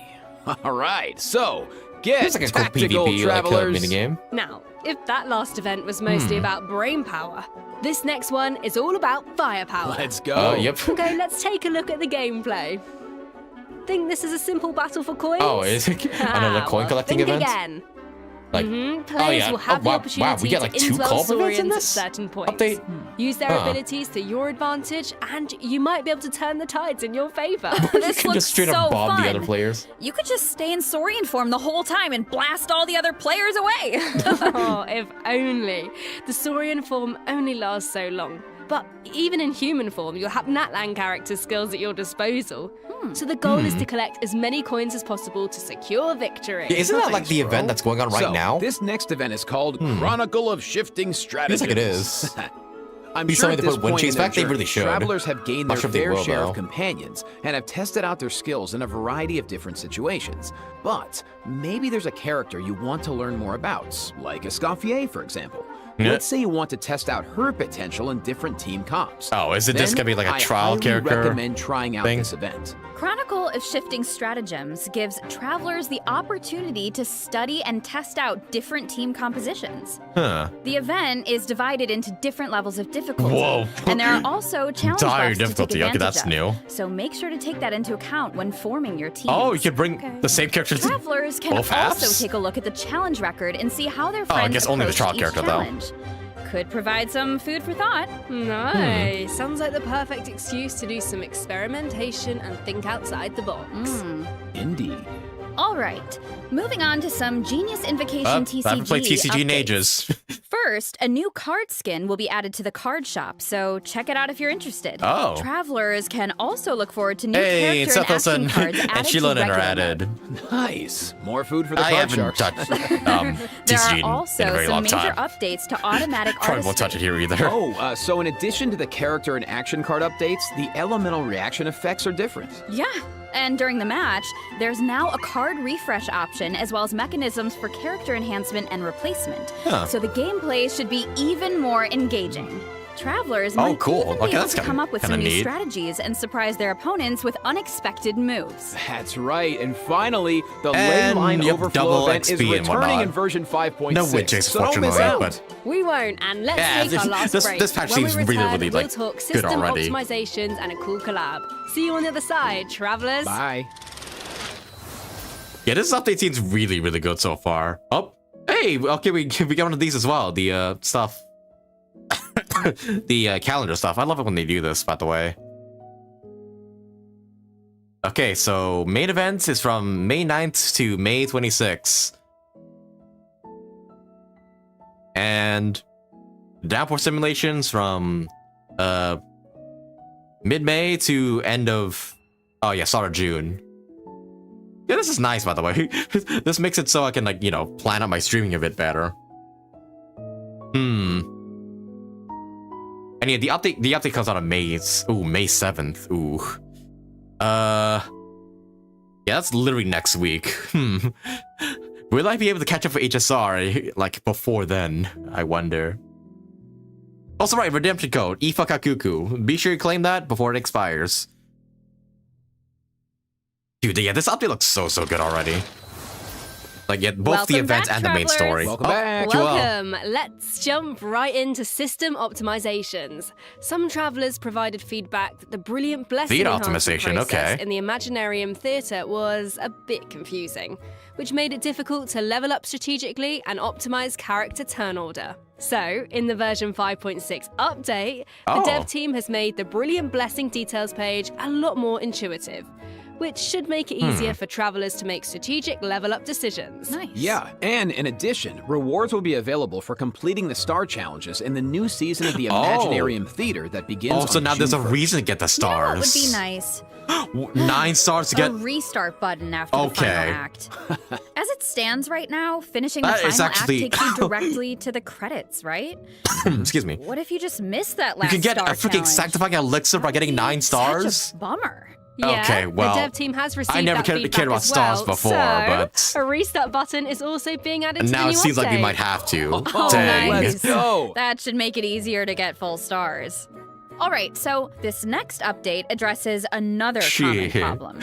[SPEAKER 3] All right, so get
[SPEAKER 1] It's like a cool
[SPEAKER 3] tactical,
[SPEAKER 1] PvP
[SPEAKER 3] travelers.
[SPEAKER 1] like minigame.
[SPEAKER 4] Now, if that last event was mostly about brain power, this next one is all about firepower.
[SPEAKER 3] Let's go.
[SPEAKER 1] Oh, yep.
[SPEAKER 4] Okay, let's take a look at the gameplay. Think this is a simple battle for coins?
[SPEAKER 1] Oh, is it another coin
[SPEAKER 4] Well,
[SPEAKER 1] collecting
[SPEAKER 4] think
[SPEAKER 1] event?
[SPEAKER 4] again.
[SPEAKER 1] Like,
[SPEAKER 4] Players
[SPEAKER 1] yeah.
[SPEAKER 4] will have
[SPEAKER 1] Oh,
[SPEAKER 4] the
[SPEAKER 1] wow,
[SPEAKER 4] opportunity
[SPEAKER 1] we get, like,
[SPEAKER 4] to
[SPEAKER 1] two
[SPEAKER 4] indwell
[SPEAKER 1] co-op events in
[SPEAKER 4] Saurians at
[SPEAKER 1] this
[SPEAKER 4] certain points.
[SPEAKER 1] update?
[SPEAKER 4] Use their
[SPEAKER 1] Huh.
[SPEAKER 4] abilities to your advantage, and you might be able to turn the tides in your favor.
[SPEAKER 2] This
[SPEAKER 1] you can
[SPEAKER 2] looks
[SPEAKER 1] just straight
[SPEAKER 2] so
[SPEAKER 1] up bomb
[SPEAKER 2] fun.
[SPEAKER 1] the other players.
[SPEAKER 2] You could just stay in Saurian form the whole time and blast all the other players away.
[SPEAKER 4] Oh, if only. The Saurian form only lasts so long. But even in human form, you'll have Natlan character skills at your disposal. So the goal is to collect as many coins as possible to secure victory.
[SPEAKER 1] Yeah, isn't that like the
[SPEAKER 3] Thanks, bro.
[SPEAKER 1] event that's going on right
[SPEAKER 3] So,
[SPEAKER 1] now?
[SPEAKER 3] This next event is called Chronicle of Shifting Strategies.
[SPEAKER 1] Feels like it is.
[SPEAKER 3] I'm
[SPEAKER 1] Please
[SPEAKER 3] sure
[SPEAKER 1] tell me
[SPEAKER 3] at
[SPEAKER 1] they
[SPEAKER 3] this
[SPEAKER 1] put Wind
[SPEAKER 3] point in
[SPEAKER 1] Chase
[SPEAKER 3] their
[SPEAKER 1] back. They
[SPEAKER 3] journey,
[SPEAKER 1] really should.
[SPEAKER 3] travelers have gained
[SPEAKER 1] Not
[SPEAKER 3] their
[SPEAKER 1] sure if they
[SPEAKER 3] fair
[SPEAKER 1] will,
[SPEAKER 3] share
[SPEAKER 1] though.
[SPEAKER 3] of companions and have tested out their skills in a variety of different situations. But maybe there's a character you want to learn more about, like Escoffier, for example.
[SPEAKER 1] Yeah.
[SPEAKER 3] Let's say you want to test out her potential in different team comps.
[SPEAKER 1] Oh, is it just
[SPEAKER 3] Then
[SPEAKER 1] gonna be like a
[SPEAKER 3] I
[SPEAKER 1] trial
[SPEAKER 3] highly
[SPEAKER 1] character
[SPEAKER 3] recommend trying out
[SPEAKER 1] thing?
[SPEAKER 3] this event.
[SPEAKER 2] Chronicle of Shifting Stratagems gives travelers the opportunity to study and test out different team compositions.
[SPEAKER 1] Huh.
[SPEAKER 2] The event is divided into different levels of difficulty.
[SPEAKER 1] Whoa.
[SPEAKER 2] And there are also challenge
[SPEAKER 1] Dire
[SPEAKER 2] buffs to
[SPEAKER 1] difficulty.
[SPEAKER 2] take
[SPEAKER 1] Okay, that's
[SPEAKER 2] advantage of.
[SPEAKER 1] new.
[SPEAKER 2] So make sure to take that into account when forming your team.
[SPEAKER 1] Oh, you can bring the same characters.
[SPEAKER 2] Travelers can
[SPEAKER 1] both
[SPEAKER 2] also
[SPEAKER 1] halves?
[SPEAKER 2] take a look at the challenge record and see how their friends
[SPEAKER 1] I guess only the trial
[SPEAKER 2] approached each
[SPEAKER 1] character, though.
[SPEAKER 2] challenge. Could provide some food for thought.
[SPEAKER 4] Nice. Sounds like the perfect excuse to do some experimentation and think outside the box.
[SPEAKER 3] Indeed.
[SPEAKER 2] All right, moving on to some Genius Invocation
[SPEAKER 1] I
[SPEAKER 2] TCG
[SPEAKER 1] haven't played TCG in
[SPEAKER 2] updates.
[SPEAKER 1] ages.
[SPEAKER 2] First, a new card skin will be added to the card shop, so check it out if you're interested.
[SPEAKER 1] Oh.
[SPEAKER 2] Travelers can also look forward to new
[SPEAKER 1] Hey,
[SPEAKER 2] character and
[SPEAKER 1] Seth
[SPEAKER 2] action
[SPEAKER 1] Wilson
[SPEAKER 2] cards added
[SPEAKER 1] and
[SPEAKER 2] to
[SPEAKER 1] Sheila are
[SPEAKER 2] regular mode.
[SPEAKER 1] added.
[SPEAKER 3] Nice. More food for the
[SPEAKER 1] I
[SPEAKER 3] card
[SPEAKER 1] haven't
[SPEAKER 3] sharks.
[SPEAKER 1] touched
[SPEAKER 2] There
[SPEAKER 1] TCG
[SPEAKER 2] are also
[SPEAKER 1] in a very
[SPEAKER 2] some
[SPEAKER 1] long
[SPEAKER 2] major
[SPEAKER 1] time.
[SPEAKER 2] updates to automatic
[SPEAKER 1] Probably won't touch
[SPEAKER 2] artistry.
[SPEAKER 1] it here either.
[SPEAKER 3] Oh, so in addition to the character and action card updates, the elemental reaction effects are different.
[SPEAKER 2] Yeah, and during the match, there's now a card refresh option as well as mechanisms for character enhancement and replacement.
[SPEAKER 1] Huh.
[SPEAKER 2] So the gameplay should be even more engaging. Travelers might
[SPEAKER 1] cool.
[SPEAKER 2] even be
[SPEAKER 1] Okay,
[SPEAKER 2] able
[SPEAKER 1] that's
[SPEAKER 2] to
[SPEAKER 1] kinda-
[SPEAKER 2] come up with
[SPEAKER 1] kinda
[SPEAKER 2] some new
[SPEAKER 1] neat.
[SPEAKER 2] strategies and surprise their opponents with unexpected moves.
[SPEAKER 3] That's right. And finally, the
[SPEAKER 1] And,
[SPEAKER 3] ley line
[SPEAKER 1] yep,
[SPEAKER 3] overflow
[SPEAKER 1] double
[SPEAKER 3] event is
[SPEAKER 1] XP and
[SPEAKER 3] returning
[SPEAKER 1] whatnot.
[SPEAKER 3] in version 5.6.
[SPEAKER 1] No witches,
[SPEAKER 3] so don't miss
[SPEAKER 1] fortunately,
[SPEAKER 3] out.
[SPEAKER 1] but
[SPEAKER 4] We won't, and let's
[SPEAKER 1] Yeah,
[SPEAKER 4] take our last
[SPEAKER 1] this
[SPEAKER 4] break.
[SPEAKER 1] patch
[SPEAKER 4] When we
[SPEAKER 1] seems really,
[SPEAKER 4] return,
[SPEAKER 1] really,
[SPEAKER 4] we'll
[SPEAKER 1] like,
[SPEAKER 4] talk
[SPEAKER 1] good
[SPEAKER 4] system
[SPEAKER 1] already.
[SPEAKER 4] optimizations and a cool collab. See you on the other side, travelers.
[SPEAKER 3] Bye.
[SPEAKER 1] yeah, this update seems really, really good so far. Oh, hey, okay, we got one of these as well. The stuff, the calendar stuff. I love it when they do this, by the way. Okay, so main event is from May 9th to May 26th. And downpour simulations from mid-May to end of start of June. Yeah, this is nice, by the way. This makes it so I can, like, you know, plan out my streaming a bit better. And yeah, the update comes out on May 7th. Ooh. Yeah, that's literally next week. Will I be able to catch up for HSR, like, before then? I wonder. Also, right, redemption code, IFAKAKUKU. Be sure you claim that before it expires. Dude, yeah, this update looks so good already. Like, yeah, both the
[SPEAKER 2] Welcome
[SPEAKER 1] event
[SPEAKER 2] back,
[SPEAKER 1] and the main
[SPEAKER 2] travelers.
[SPEAKER 1] story.
[SPEAKER 3] Welcome back.
[SPEAKER 1] Joel.
[SPEAKER 4] Welcome! Let's jump right into system optimizations. Some travelers provided feedback that the brilliant blessing
[SPEAKER 1] Feed
[SPEAKER 4] enhancement
[SPEAKER 1] optimization,
[SPEAKER 4] process
[SPEAKER 1] okay.
[SPEAKER 4] in the Imaginarium Theatre was a bit confusing, which made it difficult to level up strategically and optimize character turn order. So, in the version 5.6 update, the dev team has made the brilliant blessing details page a lot more intuitive, which should make it easier for travelers to make strategic level up decisions.
[SPEAKER 2] Nice.
[SPEAKER 3] Yeah, and in addition, rewards will be available for completing the star challenges in the new season of the Imaginarium Theater that begins
[SPEAKER 1] Oh, so
[SPEAKER 3] on
[SPEAKER 1] now there's a
[SPEAKER 3] June 1st.
[SPEAKER 1] reason to get the
[SPEAKER 2] You know what
[SPEAKER 1] stars.
[SPEAKER 2] would be nice?
[SPEAKER 1] 9 stars to
[SPEAKER 2] A
[SPEAKER 1] get.
[SPEAKER 2] restart button after the
[SPEAKER 1] Okay.
[SPEAKER 2] final act. As it stands right now, finishing the
[SPEAKER 1] That is
[SPEAKER 2] final
[SPEAKER 1] actually-
[SPEAKER 2] act takes you directly to the credits, right?
[SPEAKER 1] Excuse me.
[SPEAKER 2] What if you just missed that
[SPEAKER 1] You
[SPEAKER 2] last
[SPEAKER 1] can get
[SPEAKER 2] star
[SPEAKER 1] a freaking
[SPEAKER 2] challenge?
[SPEAKER 1] sanctifying elixir by getting 9 stars.
[SPEAKER 2] Such a bummer.
[SPEAKER 4] Yeah,
[SPEAKER 1] Okay, well,
[SPEAKER 4] the dev team has received
[SPEAKER 1] I never
[SPEAKER 4] that
[SPEAKER 1] cared
[SPEAKER 4] feedback
[SPEAKER 1] about
[SPEAKER 4] as
[SPEAKER 1] stars
[SPEAKER 4] well,
[SPEAKER 1] before,
[SPEAKER 4] so
[SPEAKER 1] but
[SPEAKER 4] a restart button is also being added to the
[SPEAKER 1] now
[SPEAKER 4] new
[SPEAKER 1] it seems like we
[SPEAKER 4] update.
[SPEAKER 1] might have to.
[SPEAKER 2] Oh,
[SPEAKER 1] Dang.
[SPEAKER 2] nice.
[SPEAKER 3] Let's go.
[SPEAKER 2] That should make it easier to get full stars. All right, so this next update addresses another common
[SPEAKER 1] Shit.
[SPEAKER 2] problem.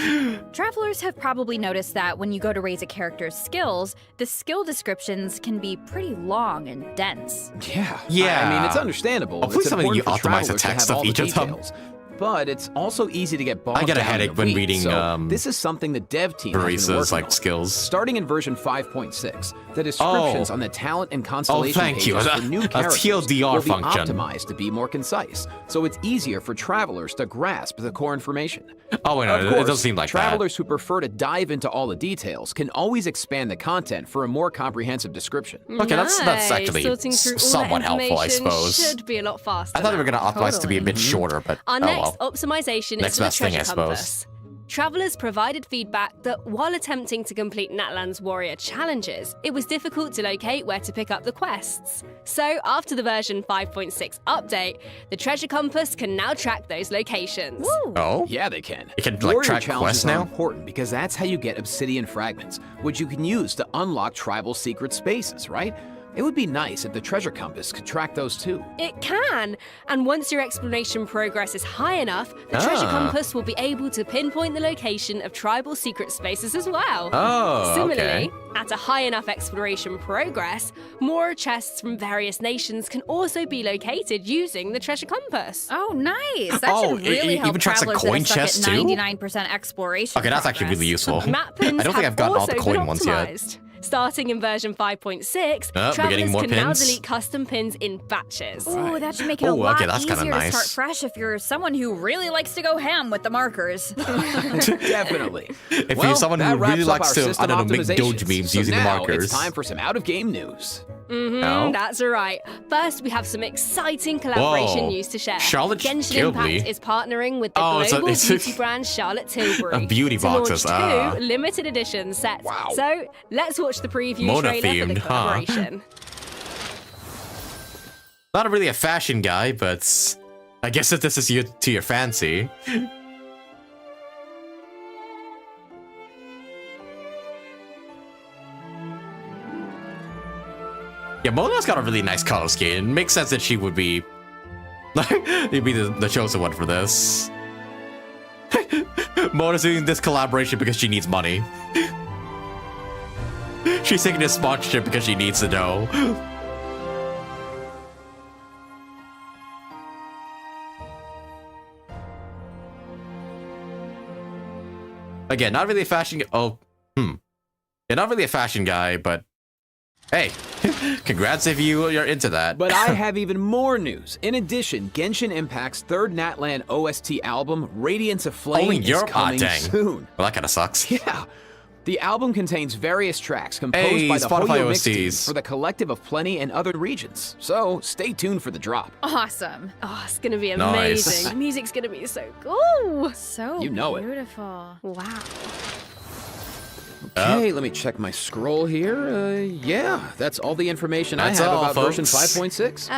[SPEAKER 2] Travelers have probably noticed that when you go to raise a character's skills, the skill descriptions can be pretty long and dense.
[SPEAKER 3] Yeah.
[SPEAKER 1] Yeah.
[SPEAKER 3] I mean, it's understandable.
[SPEAKER 1] Oh, please
[SPEAKER 3] It's
[SPEAKER 1] tell me
[SPEAKER 3] important
[SPEAKER 1] you
[SPEAKER 3] for
[SPEAKER 1] optimize the
[SPEAKER 3] travelers to
[SPEAKER 1] text
[SPEAKER 3] have
[SPEAKER 1] of
[SPEAKER 3] all the
[SPEAKER 1] each of them.
[SPEAKER 3] details. But it's also easy to get bogged
[SPEAKER 1] I get a
[SPEAKER 3] down in
[SPEAKER 1] headache
[SPEAKER 3] the
[SPEAKER 1] when
[SPEAKER 3] weeds,
[SPEAKER 1] reading,
[SPEAKER 3] so this is something the dev team has been
[SPEAKER 1] Barissa's,
[SPEAKER 3] working
[SPEAKER 1] like,
[SPEAKER 3] on.
[SPEAKER 1] skills.
[SPEAKER 3] Starting in version 5.6, the descriptions on the talent and constellation
[SPEAKER 1] thank you.
[SPEAKER 3] pages for new
[SPEAKER 1] A
[SPEAKER 3] characters
[SPEAKER 1] TLDR
[SPEAKER 3] will be
[SPEAKER 1] function.
[SPEAKER 3] optimized to be more concise, so it's easier for travelers to grasp the core information.
[SPEAKER 1] Oh, wait, no,
[SPEAKER 3] Of
[SPEAKER 1] it
[SPEAKER 3] course,
[SPEAKER 1] doesn't seem like
[SPEAKER 3] travelers who prefer to dive into all the details can always expand the content for a more comprehensive description.
[SPEAKER 1] that. Okay, that's
[SPEAKER 4] Nice.
[SPEAKER 1] actually
[SPEAKER 4] Sorting through all
[SPEAKER 1] somewhat
[SPEAKER 4] that
[SPEAKER 1] helpful, I
[SPEAKER 4] information
[SPEAKER 1] suppose.
[SPEAKER 4] Should be a lot faster.
[SPEAKER 1] I thought they were
[SPEAKER 4] now.
[SPEAKER 1] going to optimize to be a bit shorter, but
[SPEAKER 4] Our
[SPEAKER 1] oh
[SPEAKER 4] next
[SPEAKER 1] well.
[SPEAKER 4] optimization
[SPEAKER 1] Next
[SPEAKER 4] is for the
[SPEAKER 1] best thing,
[SPEAKER 4] treasure
[SPEAKER 1] I suppose.
[SPEAKER 4] compass. Travelers provided feedback that while attempting to complete Natlan's warrior challenges, it was difficult to locate where to pick up the quests. So, after the version 5.6 update, the treasure compass can now track those locations.
[SPEAKER 1] Oh?
[SPEAKER 3] Yeah, they can.
[SPEAKER 1] It can, like,
[SPEAKER 3] Warrior
[SPEAKER 1] track
[SPEAKER 3] challenges
[SPEAKER 1] quests
[SPEAKER 3] are
[SPEAKER 1] now?
[SPEAKER 3] important because that's how you get obsidian fragments, which you can use to unlock tribal secret spaces, right? It would be nice if the treasure compass could track those too.
[SPEAKER 4] It can, and once your exploration progress is high enough, the treasure compass will be able to pinpoint the location of tribal secret spaces as well.
[SPEAKER 1] Oh,
[SPEAKER 4] Similarly,
[SPEAKER 1] okay.
[SPEAKER 4] at a high enough exploration progress, more chests from various nations can also be located using the treasure compass.
[SPEAKER 2] Oh, nice. That
[SPEAKER 1] Oh,
[SPEAKER 2] should really
[SPEAKER 1] it
[SPEAKER 2] help
[SPEAKER 1] even tracks, like,
[SPEAKER 2] travelers that are
[SPEAKER 1] coin
[SPEAKER 2] stuck
[SPEAKER 1] chests,
[SPEAKER 2] at
[SPEAKER 1] too?
[SPEAKER 2] 99% exploration.
[SPEAKER 1] Okay, that's actually really useful.
[SPEAKER 4] Map pins
[SPEAKER 1] I don't think
[SPEAKER 4] have
[SPEAKER 1] I've gotten all the
[SPEAKER 4] also
[SPEAKER 1] coin
[SPEAKER 4] been
[SPEAKER 1] ones yet.
[SPEAKER 4] optimized. Starting in version 5.6,
[SPEAKER 1] we're getting
[SPEAKER 4] travelers
[SPEAKER 1] more
[SPEAKER 4] can now
[SPEAKER 1] pins?
[SPEAKER 4] delete custom pins in batches.
[SPEAKER 2] Oh, that should make it a
[SPEAKER 1] Oh,
[SPEAKER 2] lot
[SPEAKER 1] okay, that's
[SPEAKER 2] easier
[SPEAKER 1] kinda
[SPEAKER 2] to
[SPEAKER 1] nice.
[SPEAKER 2] start fresh if you're someone who really likes to go ham with the markers.
[SPEAKER 3] Definitely.
[SPEAKER 1] If
[SPEAKER 3] Well,
[SPEAKER 1] you're someone
[SPEAKER 3] that
[SPEAKER 1] who
[SPEAKER 3] wraps
[SPEAKER 1] really
[SPEAKER 3] up
[SPEAKER 1] likes
[SPEAKER 3] our
[SPEAKER 1] to, I
[SPEAKER 3] system
[SPEAKER 1] don't know, make
[SPEAKER 3] optimizations.
[SPEAKER 1] Doge memes
[SPEAKER 3] So
[SPEAKER 1] using the
[SPEAKER 3] now
[SPEAKER 1] markers.
[SPEAKER 3] it's time for some out-of-game news.
[SPEAKER 1] No?
[SPEAKER 4] That's right. First, we have some exciting collaboration
[SPEAKER 1] Whoa.
[SPEAKER 4] news to share.
[SPEAKER 1] Charlotte
[SPEAKER 4] Genshin
[SPEAKER 1] Tilbury?
[SPEAKER 4] Impact is partnering with the
[SPEAKER 1] Oh, it's a-
[SPEAKER 4] global
[SPEAKER 1] it's a-
[SPEAKER 4] beauty brand Charlotte Tilbury
[SPEAKER 1] A beauty
[SPEAKER 4] to launch
[SPEAKER 1] boxes,
[SPEAKER 4] two limited edition sets.
[SPEAKER 3] Wow.
[SPEAKER 4] So let's watch the preview
[SPEAKER 1] Mona
[SPEAKER 4] trailer for the
[SPEAKER 1] themed, huh?
[SPEAKER 4] collaboration.
[SPEAKER 1] Not really a fashion guy, but I guess if this is to your fancy. Yeah, Mona's got a really nice color scheme. It makes sense that she would be you'd be the chosen one for this. Mona's doing this collaboration because she needs money. She's taking this sponsorship because she needs the dough. Again, not really a fashion. Yeah, not really a fashion guy, but hey, congrats if you're into that.
[SPEAKER 3] But I have even more news. In addition, Genshin Impact's third Natlan OST album, Radiance of Flame,
[SPEAKER 1] Only
[SPEAKER 3] is
[SPEAKER 1] Europe?
[SPEAKER 3] coming
[SPEAKER 1] Dang.
[SPEAKER 3] soon.
[SPEAKER 1] Well, that kind of sucks.
[SPEAKER 3] Yeah. The album contains various tracks composed
[SPEAKER 1] Hey,
[SPEAKER 3] by the
[SPEAKER 1] Spotify
[SPEAKER 3] Hoyoverse team
[SPEAKER 1] OSTs.
[SPEAKER 3] for the Collective of Plenty and other regions. So stay tuned for the drop.
[SPEAKER 2] Awesome.
[SPEAKER 4] Oh, it's gonna be
[SPEAKER 1] Nice.
[SPEAKER 4] amazing. The music's gonna be so cool.
[SPEAKER 2] So
[SPEAKER 3] You know it.
[SPEAKER 2] beautiful.
[SPEAKER 4] Wow.
[SPEAKER 3] Okay, let me check my scroll here. Yeah, that's all the information
[SPEAKER 1] That's
[SPEAKER 3] I have
[SPEAKER 1] all,
[SPEAKER 3] about version
[SPEAKER 1] folks.
[SPEAKER 3] 5.6.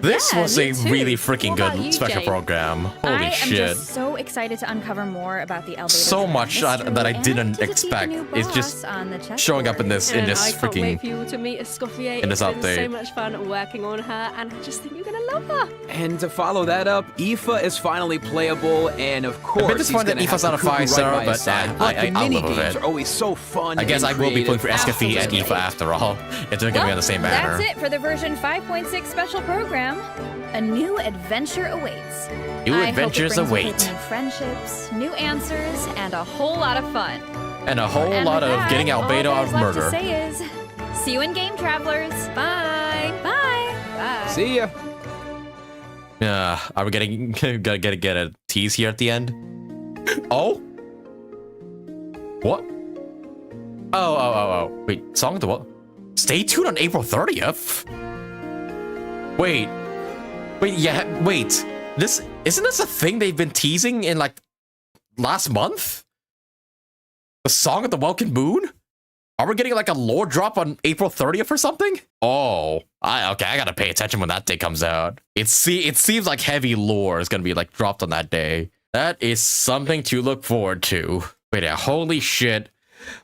[SPEAKER 1] This
[SPEAKER 2] Yeah,
[SPEAKER 1] was
[SPEAKER 2] me
[SPEAKER 1] a
[SPEAKER 2] too.
[SPEAKER 1] really freaking
[SPEAKER 2] What about
[SPEAKER 1] good
[SPEAKER 2] you,
[SPEAKER 1] special
[SPEAKER 2] Jake?
[SPEAKER 1] program. Holy
[SPEAKER 2] I am
[SPEAKER 1] shit.
[SPEAKER 2] just so excited to uncover more about the ALBEDO.
[SPEAKER 1] So much that I didn't expect. It's just showing up in this
[SPEAKER 4] And I can't wait
[SPEAKER 1] freaking
[SPEAKER 4] for you to meet Escoffier.
[SPEAKER 1] in this
[SPEAKER 4] It's been so
[SPEAKER 1] update.
[SPEAKER 4] much fun working on her, and I just think you're gonna love her.
[SPEAKER 3] And to follow that up, Aoife is finally playable, and of course,
[SPEAKER 1] disappointed
[SPEAKER 3] he's
[SPEAKER 1] that
[SPEAKER 3] gonna
[SPEAKER 1] Aoife's not
[SPEAKER 3] have
[SPEAKER 1] a
[SPEAKER 3] Kakuku
[SPEAKER 1] five-star,
[SPEAKER 3] right by his
[SPEAKER 1] but,
[SPEAKER 3] side.
[SPEAKER 1] I
[SPEAKER 3] the
[SPEAKER 1] love
[SPEAKER 3] mini
[SPEAKER 1] it.
[SPEAKER 3] games are always so fun.
[SPEAKER 1] I guess I
[SPEAKER 3] and
[SPEAKER 1] will be playing for
[SPEAKER 3] creative.
[SPEAKER 1] Escoffier and Aoife after all. If they're gonna be on the same banner.
[SPEAKER 2] That's it for the version 5.6 special program. A new adventure awaits.
[SPEAKER 1] New
[SPEAKER 2] I
[SPEAKER 1] adventures
[SPEAKER 2] hope it brings with
[SPEAKER 1] await.
[SPEAKER 2] it new friendships, new answers, and a whole lot of fun.
[SPEAKER 1] And a whole
[SPEAKER 2] And
[SPEAKER 1] lot
[SPEAKER 2] with
[SPEAKER 1] of
[SPEAKER 2] that,
[SPEAKER 1] getting
[SPEAKER 2] all
[SPEAKER 1] Albedo out of
[SPEAKER 2] there's left to
[SPEAKER 1] murder.
[SPEAKER 2] say is, see you in game, travelers. Bye. Bye. Bye.
[SPEAKER 3] See ya.
[SPEAKER 1] Are we getting gonna get a tease here at the end? Oh? What? Oh. Wait, Song of the what? Stay tuned on April 30th? Wait, yeah, wait. Isn't this a thing they've been teasing in like last month? The Song of the Welkin Moon? Are we getting like a lore drop on April 30th or something? Oh, okay, I gotta pay attention when that day comes out. It seems like heavy lore is gonna be like dropped on that day. That is something to look forward to. Wait, holy shit.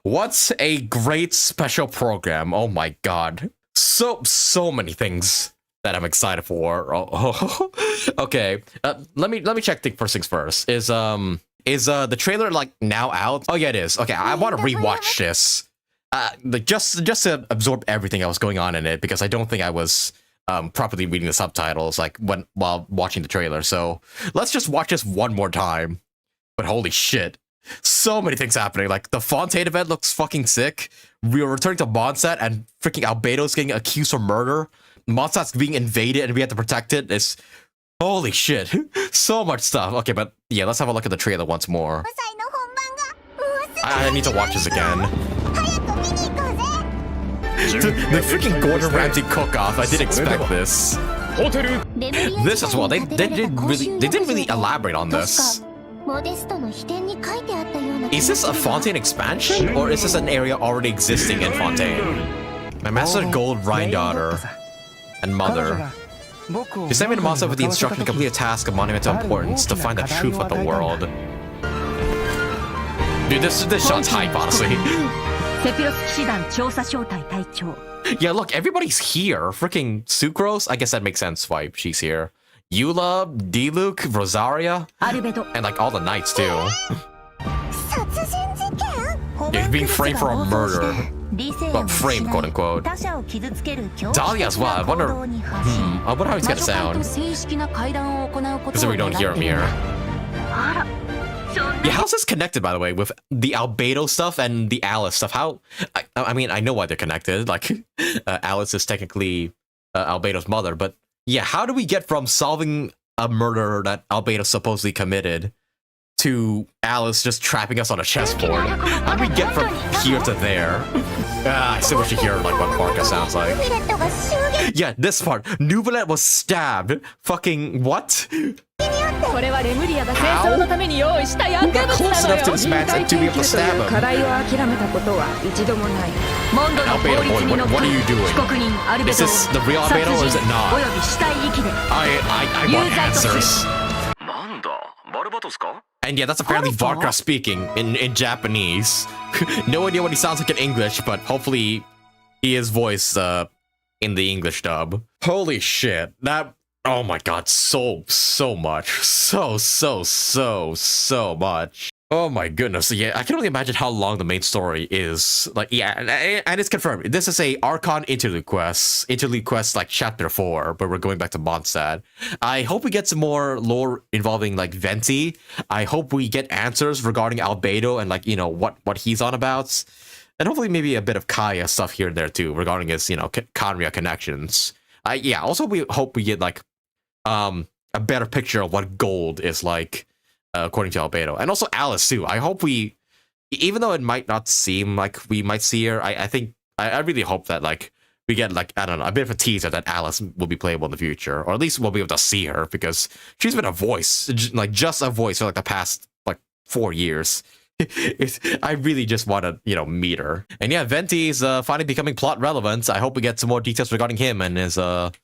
[SPEAKER 1] What's a great special program? Oh my god. So many things that I'm excited for. Oh. Okay, let me check the first things first. Is the trailer like now out? Oh yeah, it is. Okay, I want to rewatch this. Like just to absorb everything that was going on in it, because I don't think I was properly reading the subtitles like while watching the trailer. So let's just watch this one more time. But holy shit, so many things happening. Like the Fontaine event looks fucking sick. We're returning to Mondstadt, and freaking Albedo's getting accused of murder. Mondstadt's being invaded, and we have to protect it. It's holy shit, so much stuff. Okay, but yeah, let's have a look at the trailer once more. I need to watch this again. The freaking Gordon Ramsay cook-off. I didn't expect this. This as well. They didn't really elaborate on this. Is this a Fontaine expansion, or is this an area already existing in Fontaine? My master gold Rhine daughter and mother. She sent me to Mondstadt with the instruction to complete a task of monumental importance to find the truth of the world. Dude, this shot's hype, honestly. Yeah, look, everybody's here. Freaking Sucrose. I guess that makes sense why she's here. Eula, Diluc, Rosaria, and like all the knights too. Yeah, he's being framed for a murder. Well, framed, quote unquote. Dahlia as well. I wonder how he's gonna sound. Because we don't hear him here. Yeah, how's this connected, by the way, with the Albedo stuff and the Alice stuff? How? I mean, I know why they're connected. Like, Alice is technically Albedo's mother, but yeah, how do we get from solving a murder that Albedo supposedly committed to Alice just trapping us on a chessboard? How do we get from here to there? I still wish you hear like what VARKA sounds like. Yeah, this part. Nuvolet was stabbed. Fucking what? How? We got close enough to this man to be able to stab him. Albedo, boy, what are you doing? Is this the real Albedo or is it not? I want answers. And yeah, that's apparently VARKA speaking in Japanese. No idea what he sounds like in English, but hopefully he is voiced in the English dub. Holy shit. That, oh my god, so much. So much. Oh my goodness. Yeah, I can only imagine how long the main story is. Like, yeah, and it's confirmed. This is a Archon interlude quest like chapter 4, but we're going back to Mondstadt. I hope we get some more lore involving like Venti. I hope we get answers regarding Albedo and like, you know, what he's on about. And hopefully maybe a bit of Kaya stuff here and there too regarding his, you know, Conria connections. Yeah, also we hope we get like a better picture of what gold is like. According to Albedo, and also Alice too. I hope we, even though it might not seem like we might see her, I think I really hope that like we get like, I don't know, a bit of a teaser that Alice will be playable in the future, or at least we'll be able to see her because she's been a voice, like just a voice for like the past like 4 years. I really just want to, you know, meet her. And yeah, Venti is finally becoming plot relevant. I hope we get some more details regarding him and his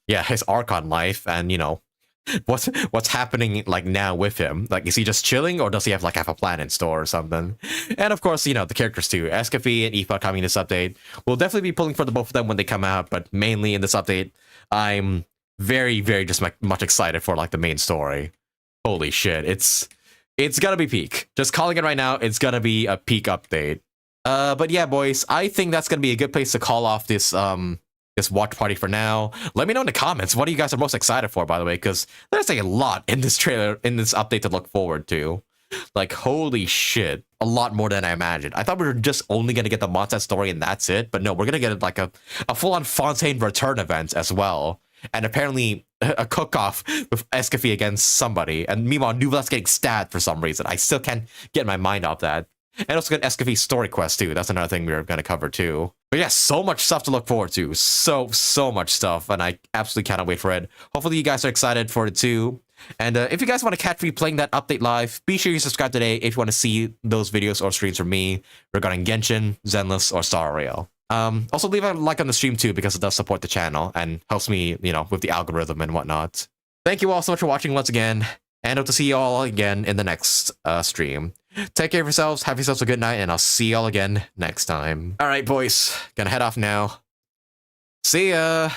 [SPEAKER 1] his Archon life, and you know, what's happening like now with him. Like, is he just chilling or does he have like half a plan in store or something? And of course, you know, the characters too. Escafie and Aoife coming in this update. We'll definitely be pulling for the both of them when they come out, but mainly in this update, I'm very just much excited for like the main story. Holy shit, it's gonna be peak. Just calling it right now, it's gonna be a peak update. But yeah, boys, I think that's gonna be a good place to call off this this watch party for now. Let me know in the comments what you guys are most excited for, by the way, because there's like a lot in this trailer, in this update to look forward to. Like, holy shit, a lot more than I imagined. I thought we were just only gonna get the Mondstadt story and that's it, but no, we're gonna get like a full-on Fontaine return event as well, and apparently a cook-off with Escafie against somebody, and meanwhile Nuvolet's getting stabbed for some reason. I still can't get my mind off that. And also got Escafie's story quest too. That's another thing we're gonna cover too. But yeah, so much stuff to look forward to. So much stuff, and I absolutely cannot wait for it. Hopefully you guys are excited for it too. And if you guys want to catch me playing that update live, be sure you subscribe today if you want to see those videos or streams from me regarding Genshin, Zenless, or Star Rail. Also leave a like on the stream too, because it does support the channel and helps me, you know, with the algorithm and whatnot. Thank you all so much for watching once again, and hope to see you all again in the next stream. Take care of yourselves, have yourselves a good night, and I'll see y'all again next time. Alright, boys, gonna head off now. See ya!